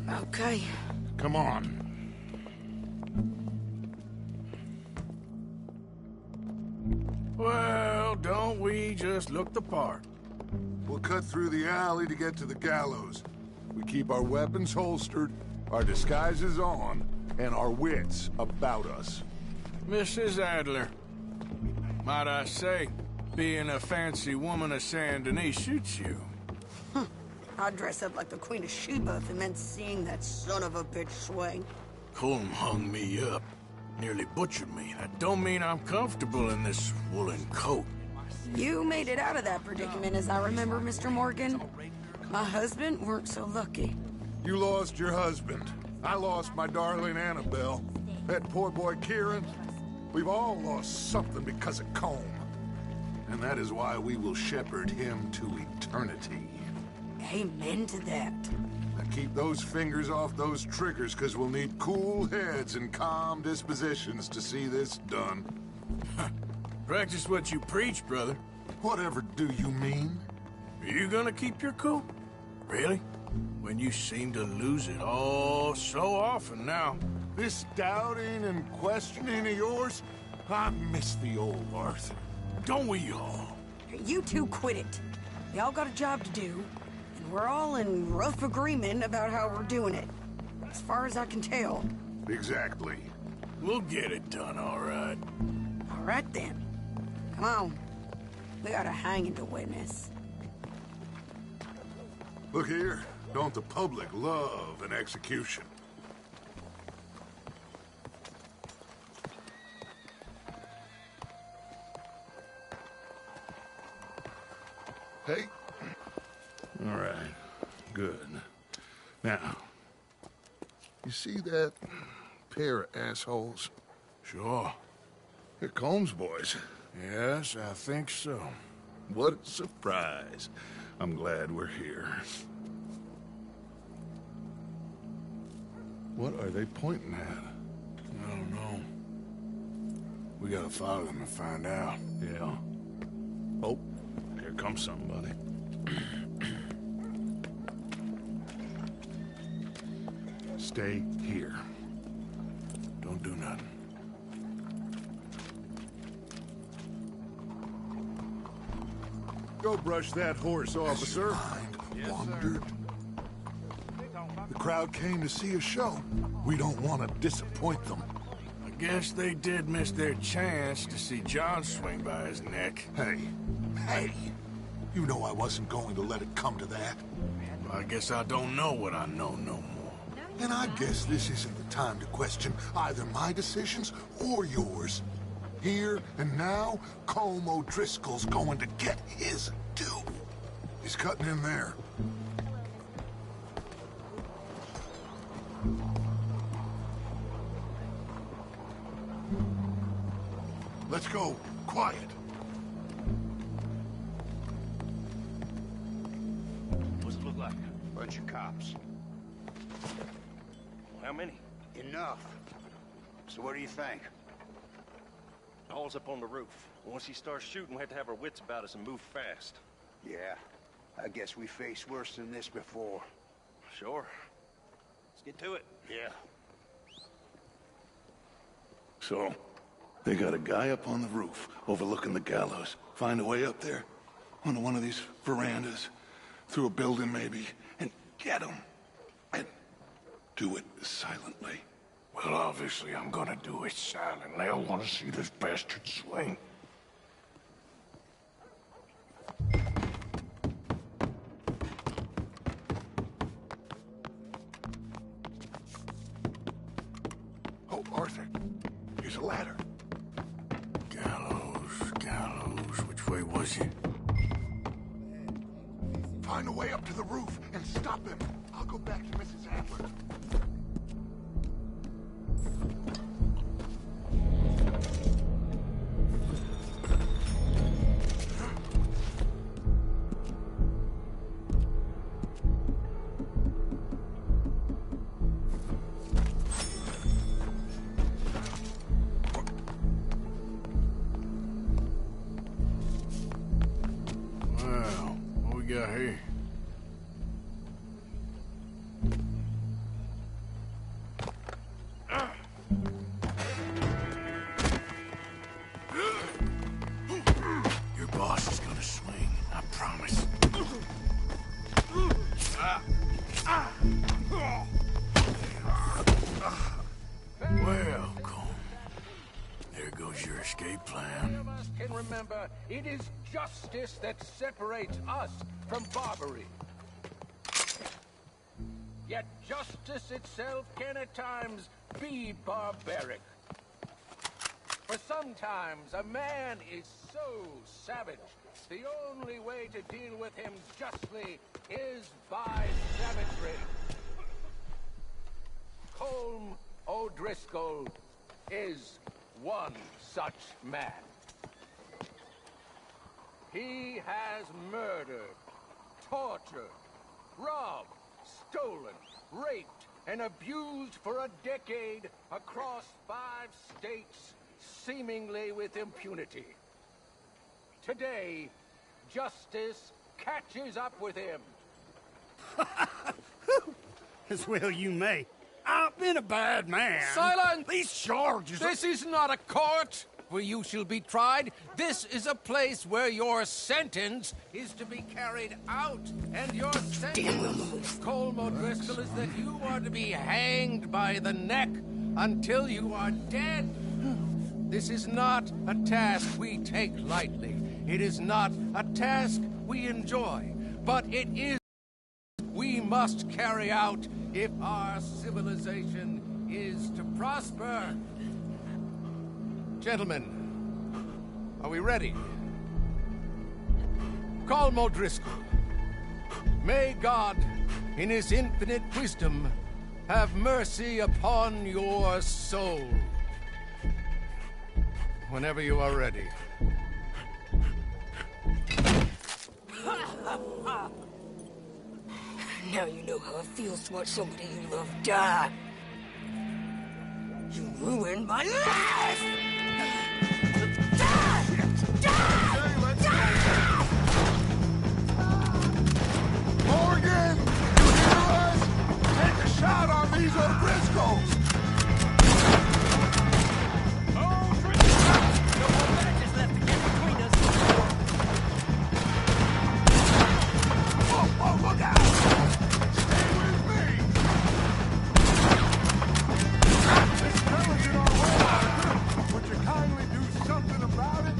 Okay. Come on. Well, don't we just look the part? We'll cut through the alley to get to the gallows. We keep our weapons holstered, our disguises on, and our wits about us. Mrs. Adler, might I say, being a fancy woman of Saint Denis suits you. I'd dress up like the Queen of Sheba if it meant seeing that son of a bitch swing. Colm hung me up. Nearly butchered me. That don't mean I'm comfortable in this woolen coat. You made it out of that predicament, as I remember, Mr. Morgan. My husband weren't so lucky. You lost your husband. I lost my darling Annabelle. That poor boy Kieran. We've all lost something because of Colm. And that is why we will shepherd him to eternity. Amen to that. Now keep those fingers off those triggers, because we'll need cool heads and calm dispositions to see this done. Practice what you preach, brother. Whatever do you mean? Are you gonna keep your cool? Really? When you seem to lose it all so often now. This doubting and questioning of yours, I miss the old Arthur. Don't we all? You two quit it. Y'all got a job to do, and we're all in rough agreement about how we're doing it. As far as I can tell. Exactly. We'll get it done, all right. All right, then. Come on. We got a hanging to witness. Look here. Don't the public love an execution? Hey. All right. Good. Now, you see that pair of assholes? Sure. They're Colm's boys. Yes, I think so. What a surprise. I'm glad we're here. What are they pointing at? I don't know. We gotta follow them and find out. Yeah. Oh, here comes somebody. Stay here. Don't do nothing. Go brush that horse, officer. Yes, wandered. The crowd came to see a show. We don't want to disappoint them. I guess they did miss their chance to see John swing by his neck. Hey, You know I wasn't going to let it come to that. I guess I don't know what I know no more. And I guess this isn't the time to question either my decisions or yours. Here and now, Colm O'Driscoll's going to get his due. He's cutting in there. Let's go. Quiet. What's it look like? Bunch of cops. How many? Enough. So what do you think? Hall's up on the roof. Once he starts shooting, we have to have our wits about us and move fast. Yeah. I guess we faced worse than this before. Sure. Let's get to it. Yeah. So, they got a guy up on the roof overlooking the gallows. Find a way up there, onto one of these verandas, through a building maybe, and get him. And do it silently. Well, obviously I'm gonna do it silently. I want to see this bastard swing. Oh, Arthur, here's a ladder. Gallows, which way was he? Find a way up to the roof and stop him. I'll go back to Mrs. Adler. Well, what we got here? Your boss is gonna swing, I promise. Well, Colm, there goes your escape plan. None of us can remember it is justice that separates us from barbary. Yet justice itself can at times be barbaric. For sometimes a man is so savage, the only way to deal with him justly is by savagery. Colm O'Driscoll is one such man. He has murdered, tortured, robbed, stolen, raped, and abused for a decade across 5 states, seemingly with impunity. Today, justice catches up with him. As well you may. I've been a bad man. Silence! These charges... This is not a court where you shall be tried. This is a place where your sentence is to be carried out. And your sentence, Colm O'Driscoll, is that you are to be hanged by the neck until you are dead. This is not a task we take lightly. It is not a task we enjoy. But it is we must carry out if our civilization is to prosper. Gentlemen, are we ready? Colm O'Driscoll, may God, in his infinite wisdom, have mercy upon your soul. Whenever you are ready. Now you know how it feels to watch somebody you love die. You ruined my life! Morgan! You hear us? Take a shot on these O'Driscolls! Look out! Stay with me! This fella's in our way. Would you kindly do something about it?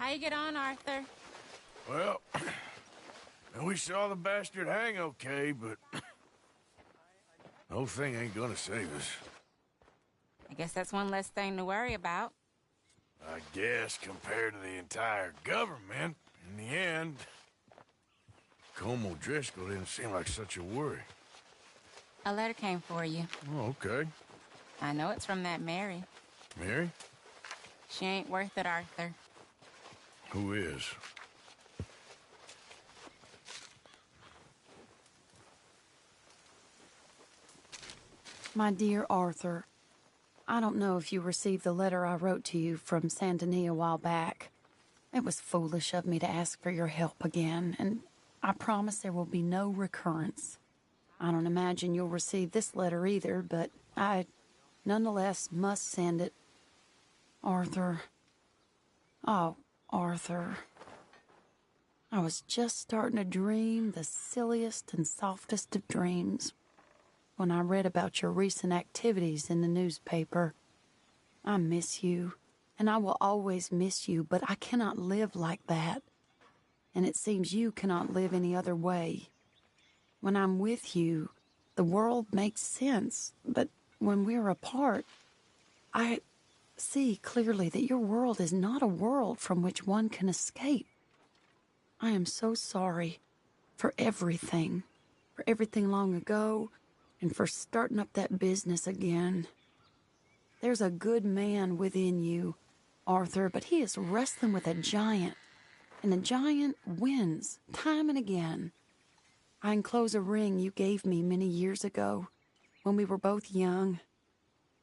How you get on, Arthur? Well, we saw the bastard hang okay, but the whole thing ain't gonna save us. I guess that's one less thing to worry about. I guess compared to the entire government, in the end, Colm O'Driscoll didn't seem like such a worry. A letter came for you. Oh, okay. I know it's from that Mary. Mary? She ain't worth it, Arthur. Who is? My dear Arthur, I don't know if you received the letter I wrote to you from Saint Denis a while back. It was foolish of me to ask for your help again, and I promise there will be no recurrence. I don't imagine you'll receive this letter either, but I nonetheless must send it. Arthur. Oh, Arthur. I was just starting to dream the silliest and softest of dreams when I read about your recent activities in the newspaper. I miss you, and I will always miss you, but I cannot live like that. And it seems you cannot live any other way. When I'm with you, the world makes sense, but when we're apart, I see clearly that your world is not a world from which one can escape. I am so sorry for everything long ago, and for starting up that business again. There's a good man within you, Arthur, but he is wrestling with a giant, and the giant wins time and again. I enclose a ring you gave me many years ago, when we were both young.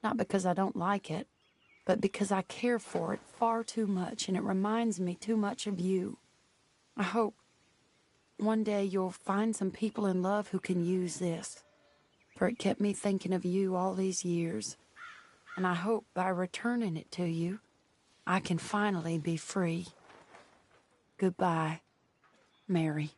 Not because I don't like it, but because I care for it far too much, and it reminds me too much of you. I hope one day you'll find some people in love who can use this, for it kept me thinking of you all these years, and I hope by returning it to you, I can finally be free. Goodbye, Mary.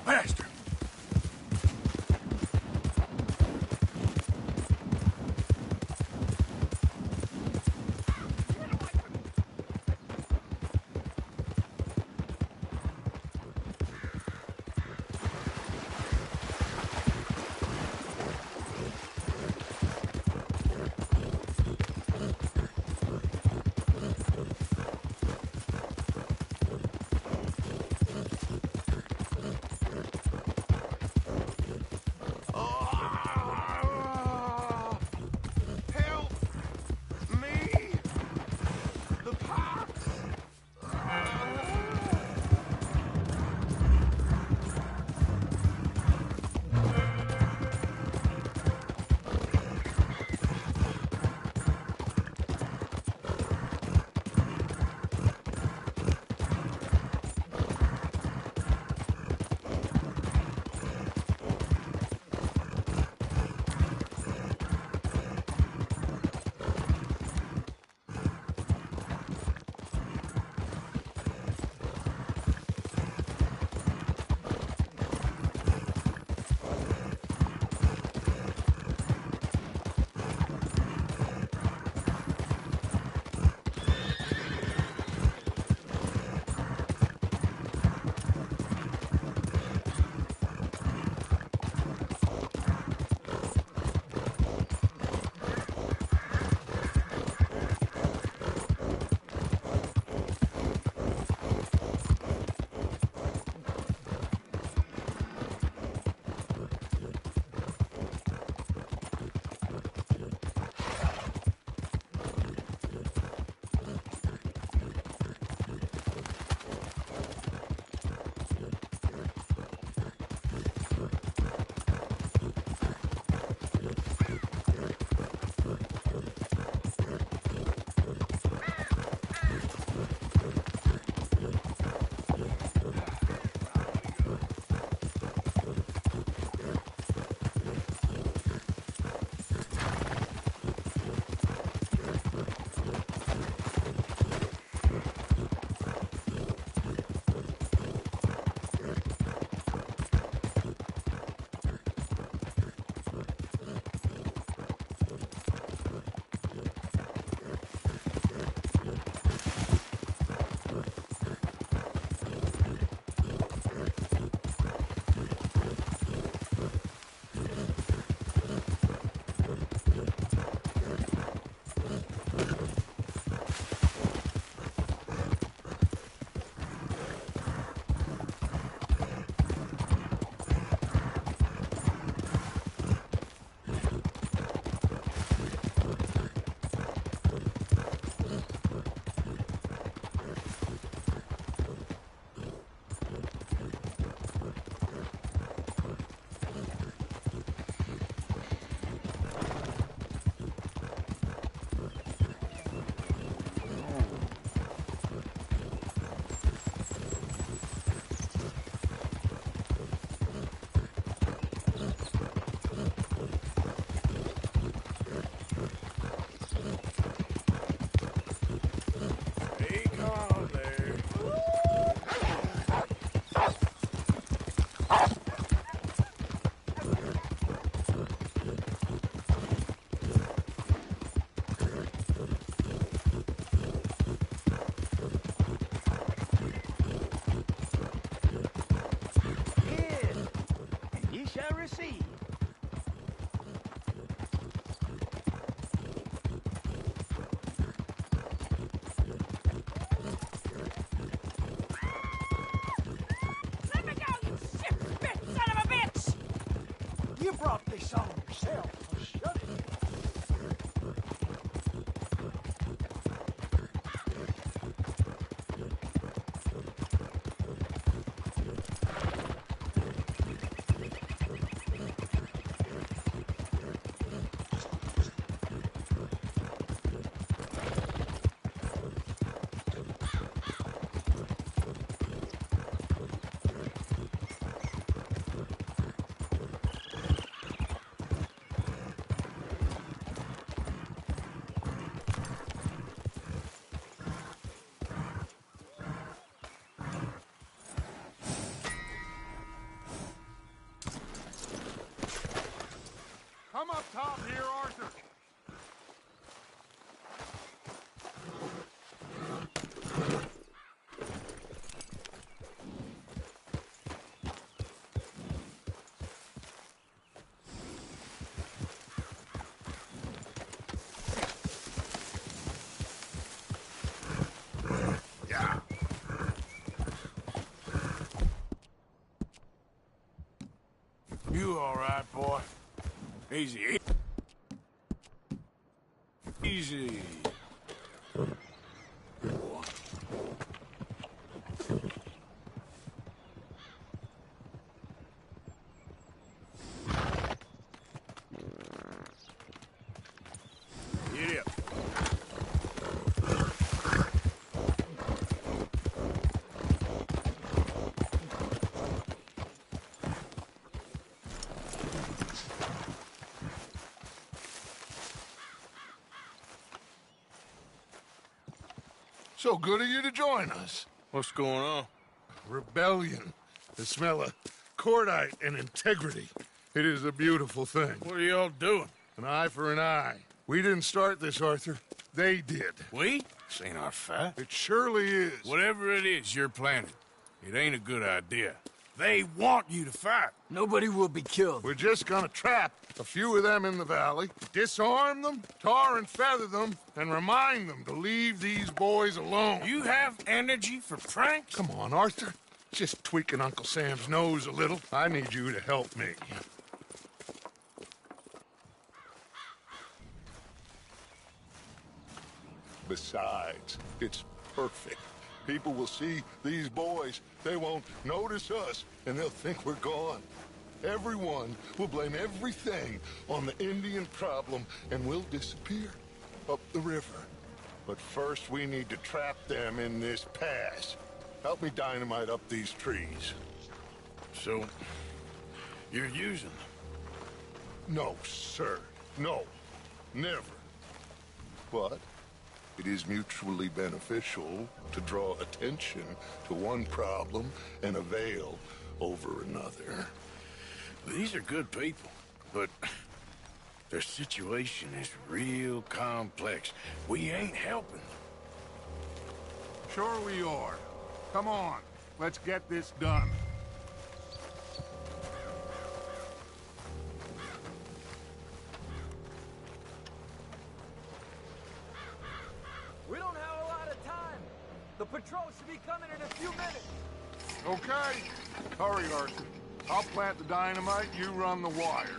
Bastard! brought this on yourself, so shut it. Come up top here, Arthur. Yeah. You all right, boy? Easy. Easy. Get up. So good of you to join us. What's going on? Rebellion. The smell of cordite and integrity. It is a beautiful thing. What are y'all doing? An eye for an eye. We didn't start this, Arthur. They did. We? This ain't our fight. It surely is. Whatever it is you're planning, it ain't a good idea. They want you to fight. Nobody will be killed. We're just gonna trap a few of them in the valley, disarm them, tar and feather them, and remind them to leave these boys alone. You have energy for pranks? Come on, Arthur. Just tweaking Uncle Sam's nose a little. I need you to help me. Besides, it's perfect. People will see these boys. They won't notice us, and they'll think we're gone. Everyone will blame everything on the Indian problem, and we'll disappear up the river. But first, we need to trap them in this pass. Help me dynamite up these trees. So, you're using them? No, sir. No. Never. But it is mutually beneficial to draw attention to one problem and avail over another. These are good people, but their situation is real complex. We ain't helping them. Sure we are. Come on, let's get this done. We don't have a lot of time. The patrol should be coming in a few minutes. Okay. Hurry, Arthur. I'll plant the dynamite, you run the wire.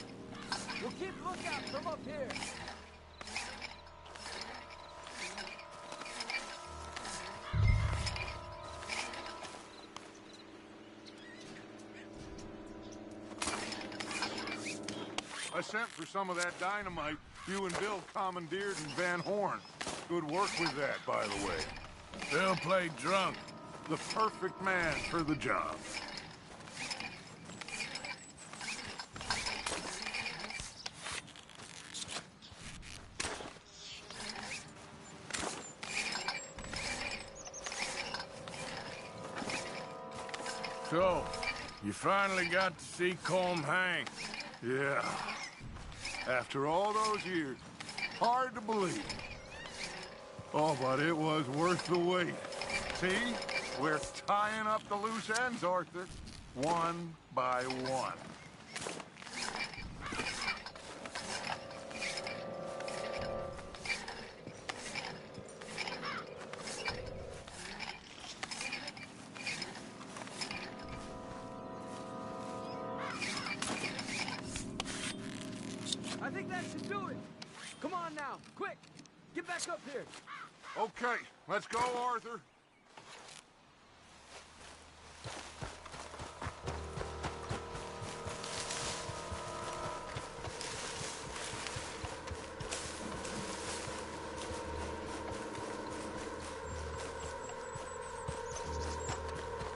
We'll keep lookout from up here. I sent for some of that dynamite you and Bill commandeered in Van Horn. Good work with that, by the way. Bill played drunk. The perfect man for the job. So, you finally got to see Colm hang. Yeah. After all those years. Hard to believe. Oh, but it was worth the wait. See? We're tying up the loose ends, Arthur. One by one. think that should do it. Come on now, quick. Get back up here. Okay, let's go, Arthur.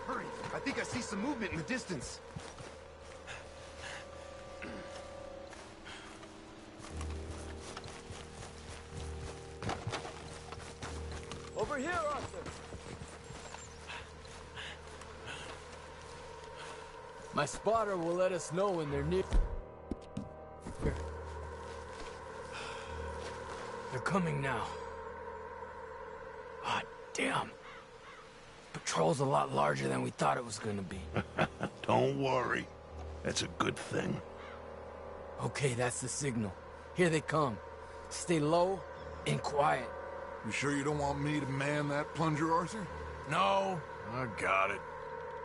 Hurry, I think I see some movement in the distance. Over here, Arthur. My spotter will let us know when they're near. They're coming now. Ah, damn. Patrol's a lot larger than we thought it was gonna be. Don't worry. That's a good thing. Okay, that's the signal. Here they come. Stay low and quiet. You sure you don't want me to man that plunger, Arthur? No, I got it.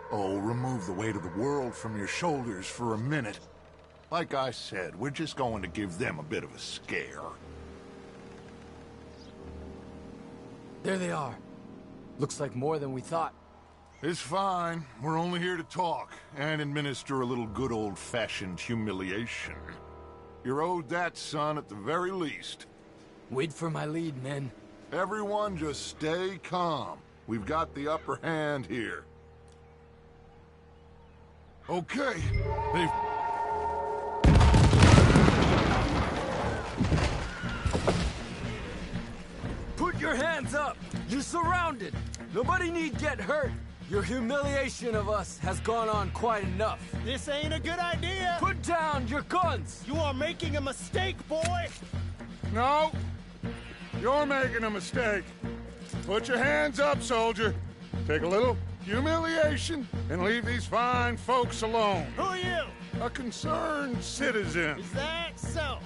Oh, remove the weight of the world from your shoulders for a minute. Like I said, we're just going to give them a bit of a scare. There they are. Looks like more than we thought. It's fine. We're only here to talk and administer a little good old-fashioned humiliation. You're owed that, son, at the very least. Wait for my lead, men. Everyone just stay calm. We've got the upper hand here. Okay, they've... Put your hands up! You're surrounded! Nobody need get hurt! Your humiliation of us has gone on quite enough. This ain't a good idea. Put down your guns! You are making a mistake, boy. No! You're making a mistake. Put your hands up, soldier. Take a little humiliation and leave these fine folks alone. Who are you? A concerned citizen. Is that so?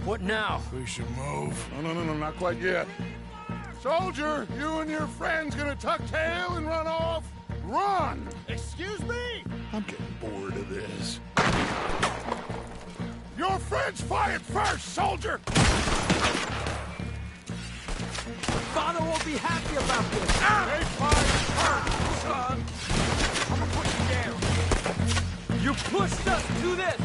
What now? We should move. No, not quite yet. Soldier, you and your friends gonna tuck tail and run off? Run! Excuse me? I'm getting bored of this. Your friends fired first, soldier! Father won't be happy about this. They fired first, son! I'm gonna put you down. You pushed us to this.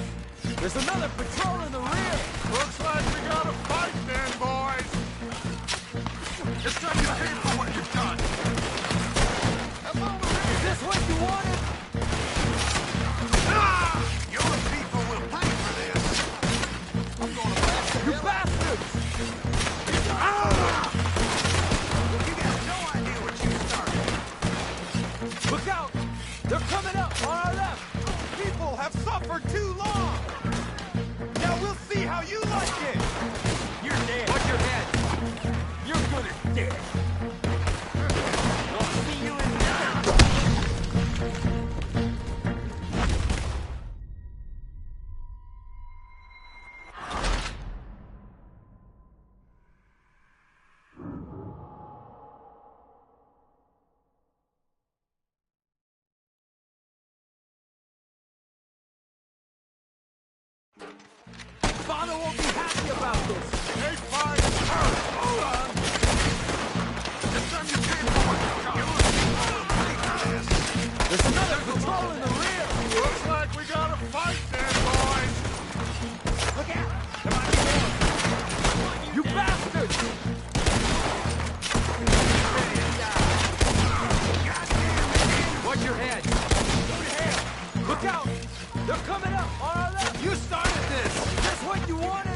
There's another patrol in the rear. Looks like we got a fight then, boys. It's time you pay for what you've done. Is this what you wanted? Your people will pay for this. I'm gonna blast the You hell bastards! You got no idea what you started. Look out! They're coming up on our left! People have suffered too long! Now we'll see how you like it! You're dead. Watch your head. You're good as dead. I'll see you in Father won't be happy about this. They fired first, son! It's time you pay for what you've done. You'll pay for this. There's another patrol in the rear. Looks like we got a fight then, boys. Look out! There might be more. You bastards! Watch your head. Look out! They're coming up on our left. You started this! Is this what you wanted?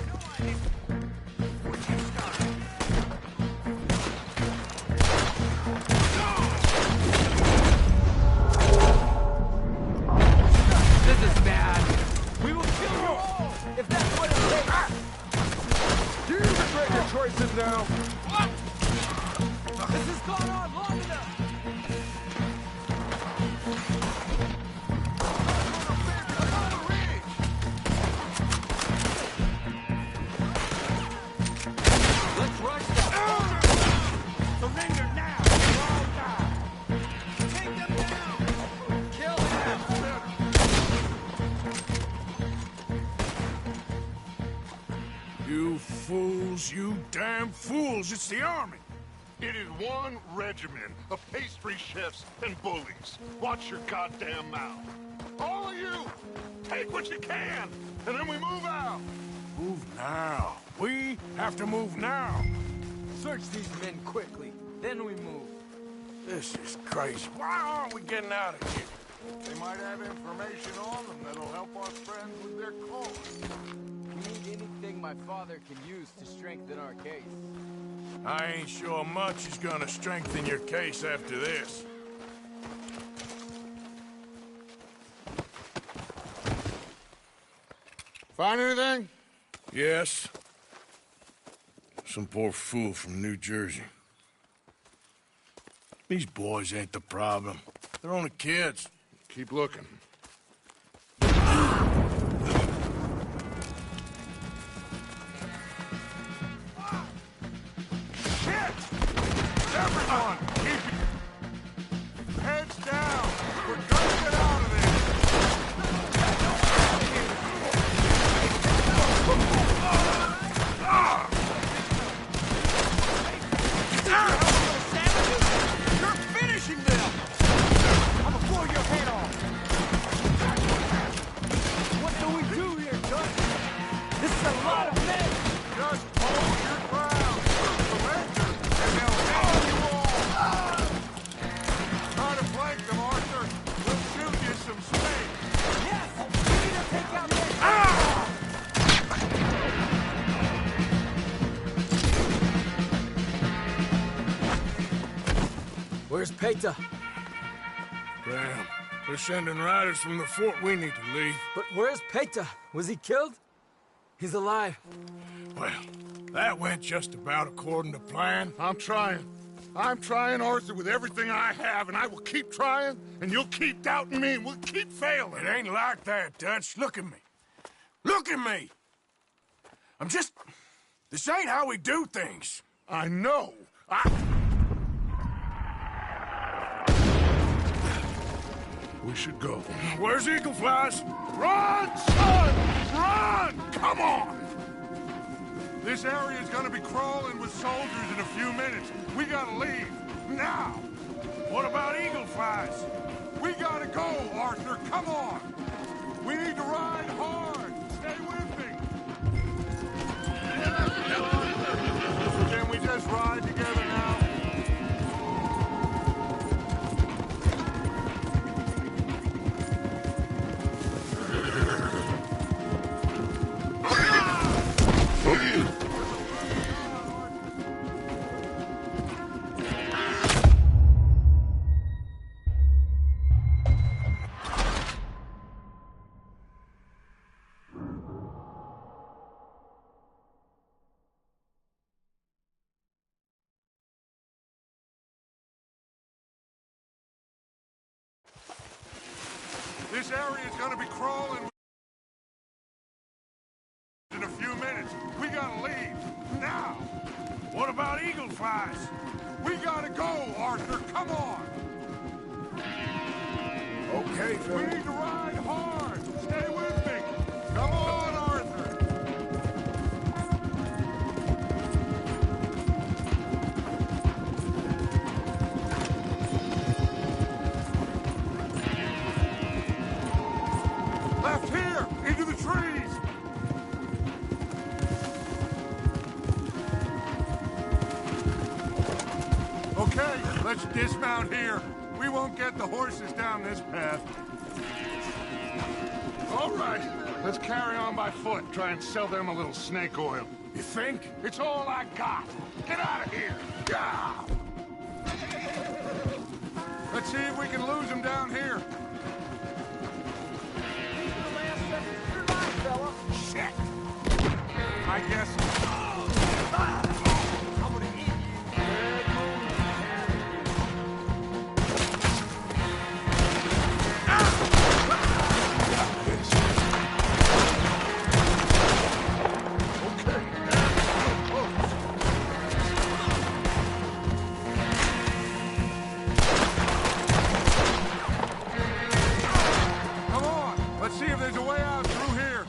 damn fools. It's the army. It is one regiment of pastry chefs and bullies. Watch your goddamn mouth. All of you, take what you can, and then we move out. Move now. We have to move now. Search these men quickly, then we move. This is crazy. Why aren't we getting out of here? They might have information on them that'll help our friends with their cause. We need anything my father can use to strengthen our case. I ain't sure much is gonna strengthen your case after this. Find anything? Yes. Some poor fool from New Jersey. These boys ain't the problem. They're only kids. Keep looking. Everyone, keep your heads down. We're gonna get out of there. You're finishing them! I'm gonna blow your head off! What do we do here, Gus? This is a lot of men! Just hold your ground. Surrender, and they'll hang you all. Try to flank them, Arthur. We'll shoot you some space. Yes! We need to take out this... Where's Peta? Graham, they're sending riders from the fort. We need to leave. But where's Peta? Was he killed? He's alive. Well, that went just about according to plan. I'm trying, Arthur, with everything I have, and I will keep trying, and you'll keep doubting me, and we'll keep failing. It ain't like that, Dutch. Look at me. Look at me! I'm just... This ain't how we do things. I know. We should go. Where's Eagle Flies? Run, son! Run! Come on! This area's gonna be crawling with soldiers in a few minutes. We gotta leave. Now! What about Eagle Flies? We gotta go, Arthur. Come on! We need to ride hard. Stay with me. Can we just ride together now? This area's gonna be crawling in a few minutes. We gotta leave. Now! What about Eagle Flies? We gotta go, Arthur. Come on! Okay, We Phil. need to ride hard. Stay with me. Come on, Arthur. Left here, into the trees. Okay, let's dismount here. We won't get the horses down this path. All right, let's carry on by foot. Try and sell them a little snake oil. You think? It's all I got. Get out of here. Gah! Let's see if we can lose them down here. Shit! I guess... I'm gonna eat you. Come on, let's see if there's a way out through here.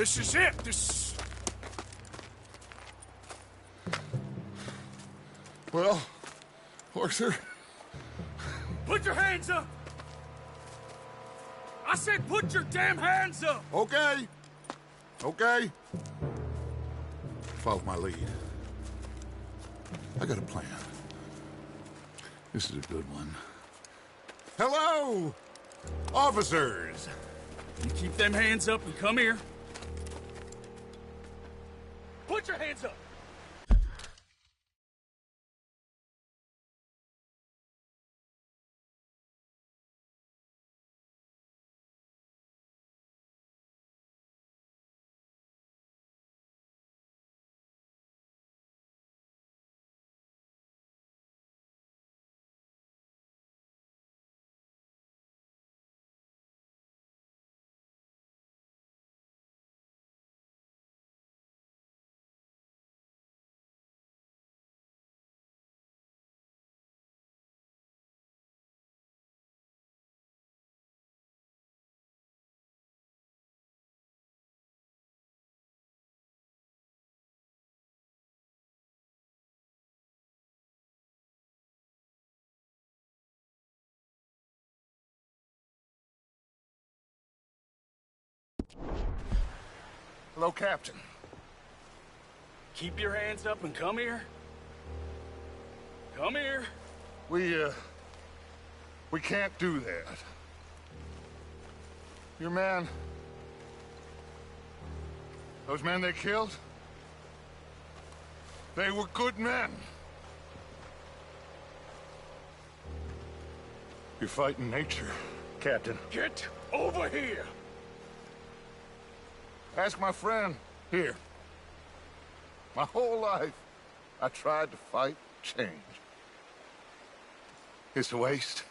This is it. This... Well, Arthur... Put your hands up! I said put your damn hands up! Okay. Okay. Follow my lead. I got a plan. This is a good one. Hello, officers! You keep them hands up and come here. Put your hands up! Hello, Captain. Keep your hands up and come here. Come here. We can't do that. Your man... Those men they killed? They were good men. You're fighting nature, Captain. Get over here! Ask my friend here. My whole life, I tried to fight change. It's a waste.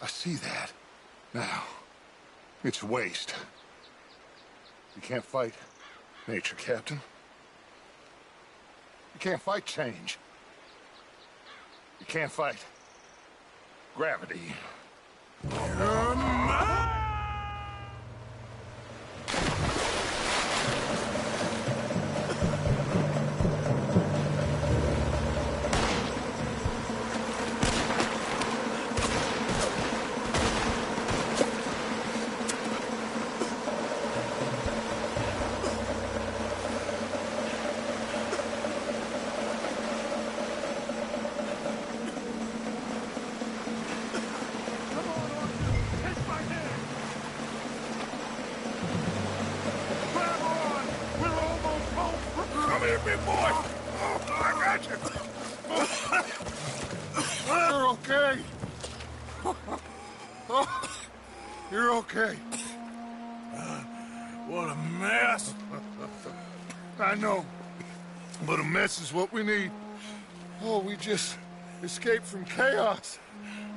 I see that now. It's a waste. You can't fight nature, Captain. You can't fight change. You can't fight gravity. You're okay. You're okay. What a mess. I know, but a mess is what we need. Oh, we just escaped from chaos.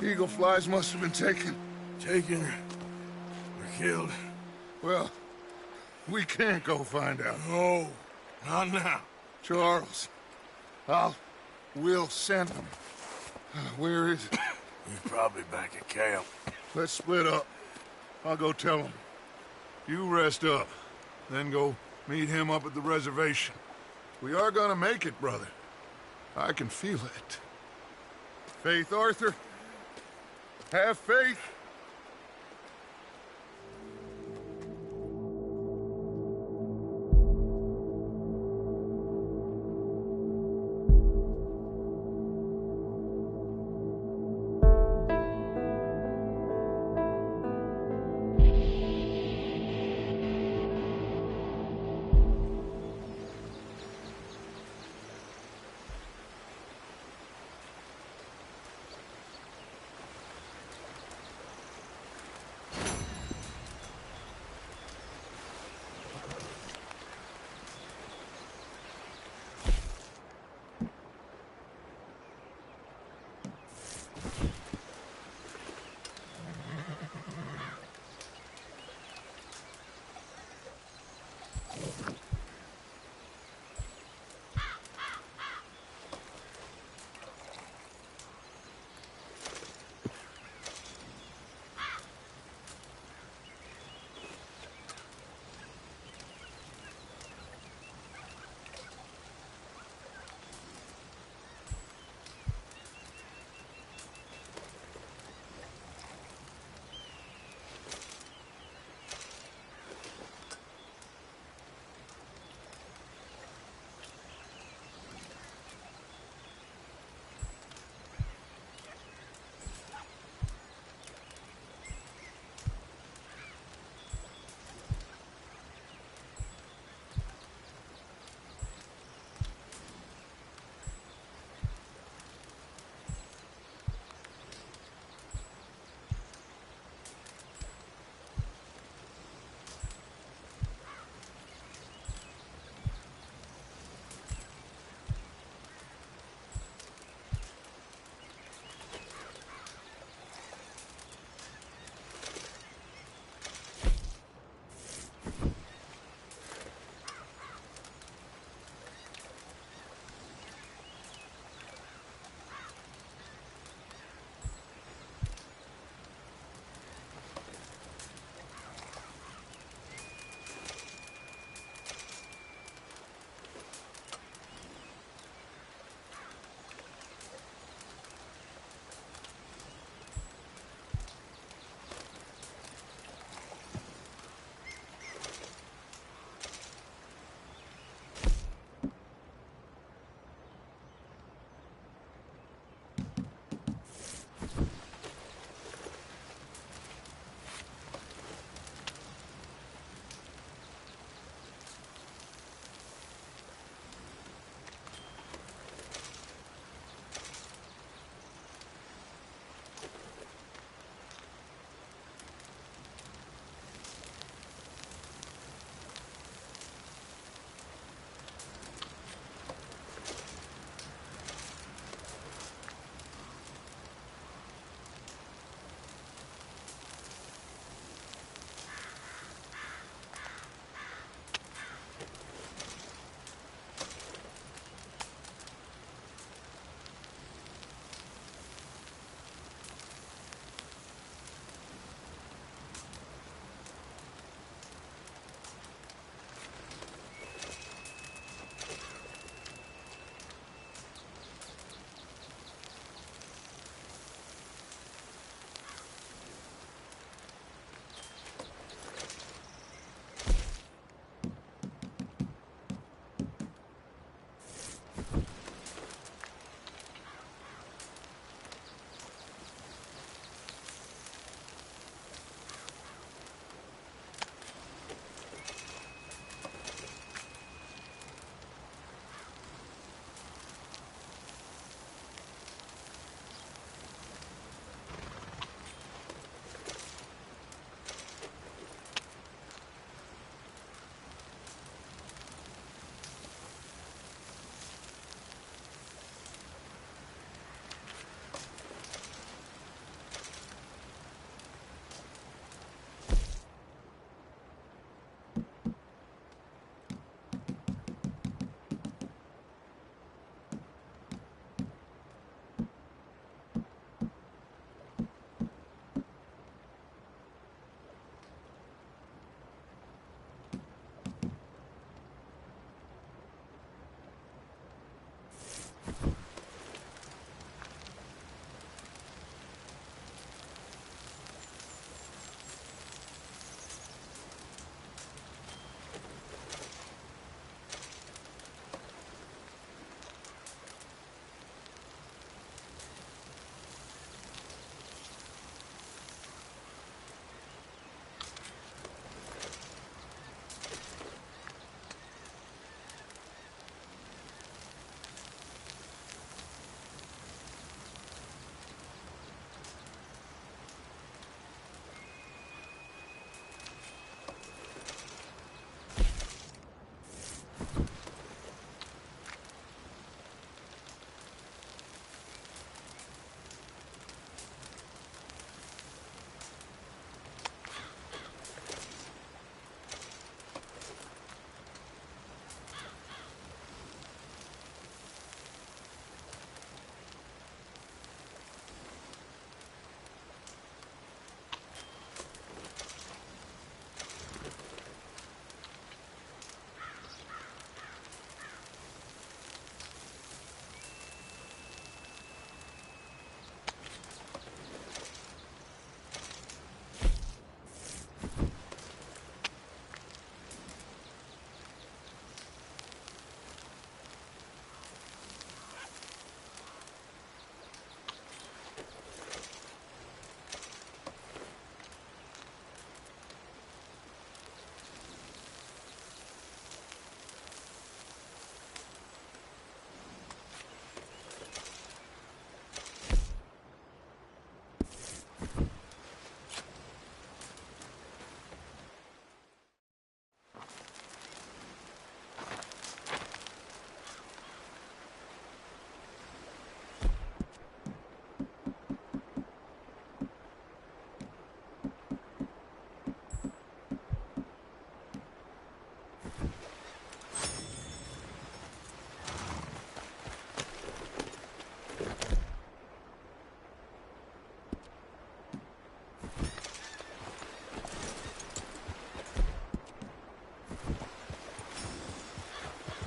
Eagle flies must have been taken. Taken or killed? Well, we can't go find out. No, not now. Charles, we'll send him. Where is it? He's probably back at camp. Let's split up. I'll go tell him. You rest up, then go meet him up at the reservation. We are gonna make it, brother. I can feel it. Faith, Arthur. Have faith.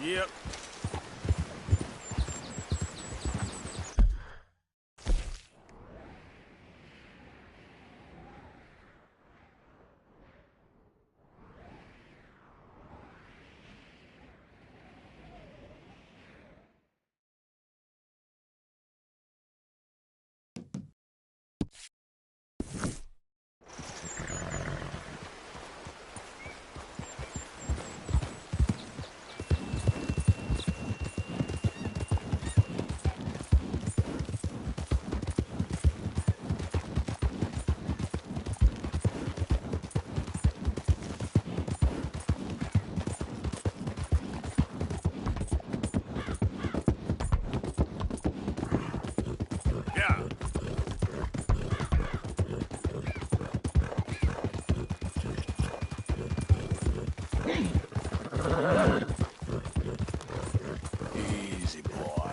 Yep. Easy, boy.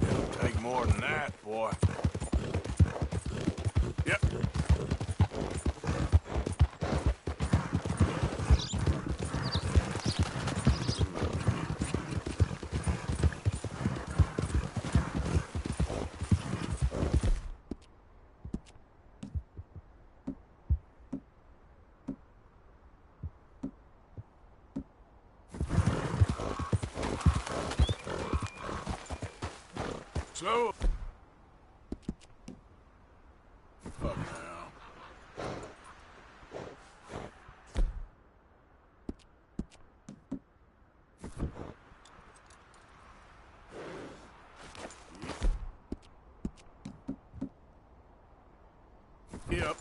It'll take more than that, boy. Yep. So... Fuck now. Yep.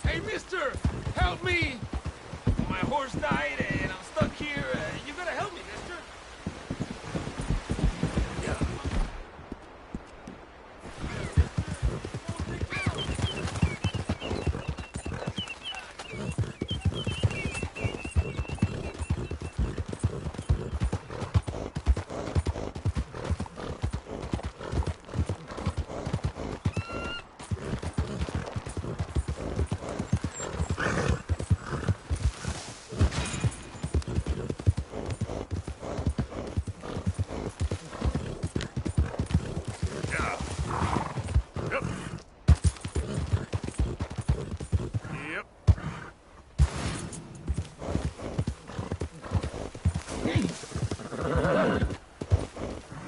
Hey, mister! Help me! My horse died and I'm stuck here. You gotta help me, mister.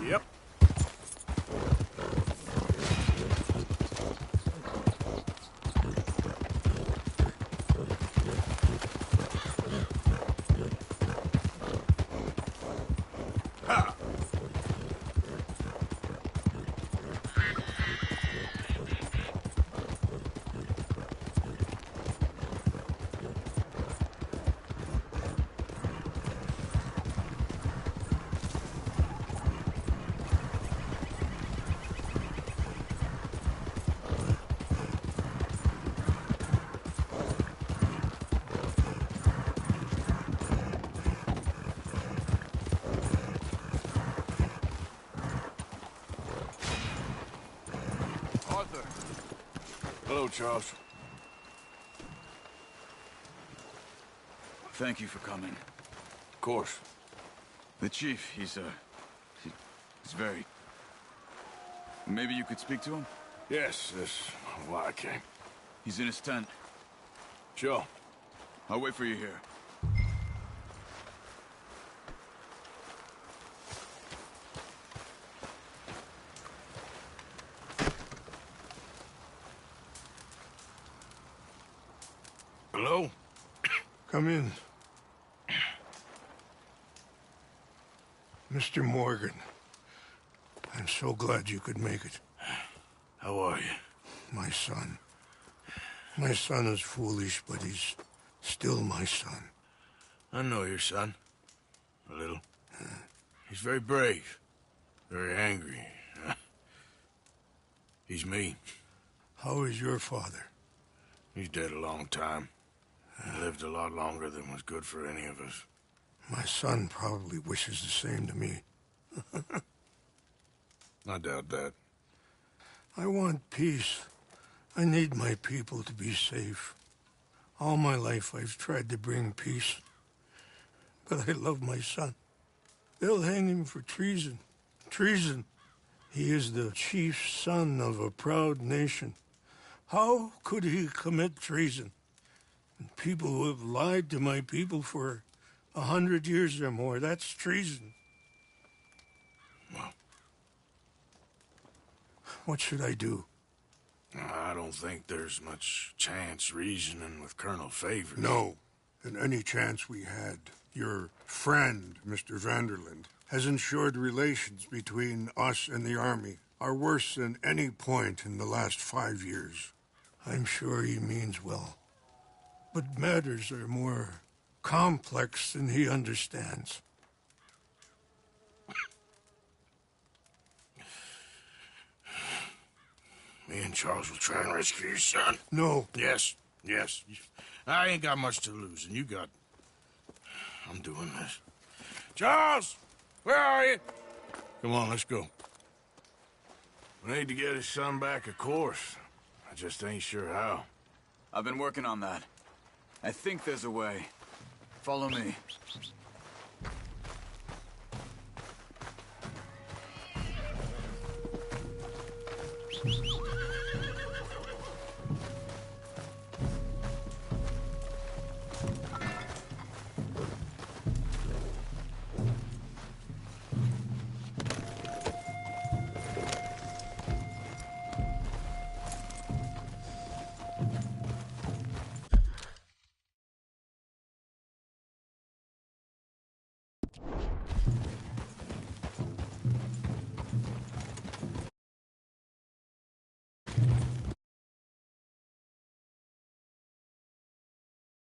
Yep. Ha! Arthur. Hello, Charles. Thank you for coming. Of course. The chief, he's very Maybe you could speak to him? Yes, that's why I came. He's in his tent. Sure. I'll wait for you here. Hello? Come in. Mr. Morgan, I'm so glad you could make it. How are you? My son. My son is foolish, but he's still my son. I know your son. A little. He's very brave. Very angry. He's me. How is your father? He's dead a long time. He lived a lot longer than was good for any of us. My son probably wishes the same to me. I doubt that. I want peace. I need my people to be safe. All my life I've tried to bring peace. But I love my son. They'll hang him for treason. Treason. He is the chief son of a proud nation. How could he commit treason? People who have lied to my people for 100 years or more, that's treason. Well, what should I do? I don't think there's much chance reasoning with Colonel Favors. No. And any chance we had, your friend, Mr. Vanderland, has ensured relations between us and the Army are worse than any point in the last 5 years. I'm sure he means well. But matters are more complex than he understands. Me and Charles will try and rescue your son. No. Yes, yes. I ain't got much to lose, and you got... I'm doing this. Charles! Where are you? Come on, let's go. We need to get his son back, of course. I just ain't sure how. I've been working on that. I think there's a way. Follow me.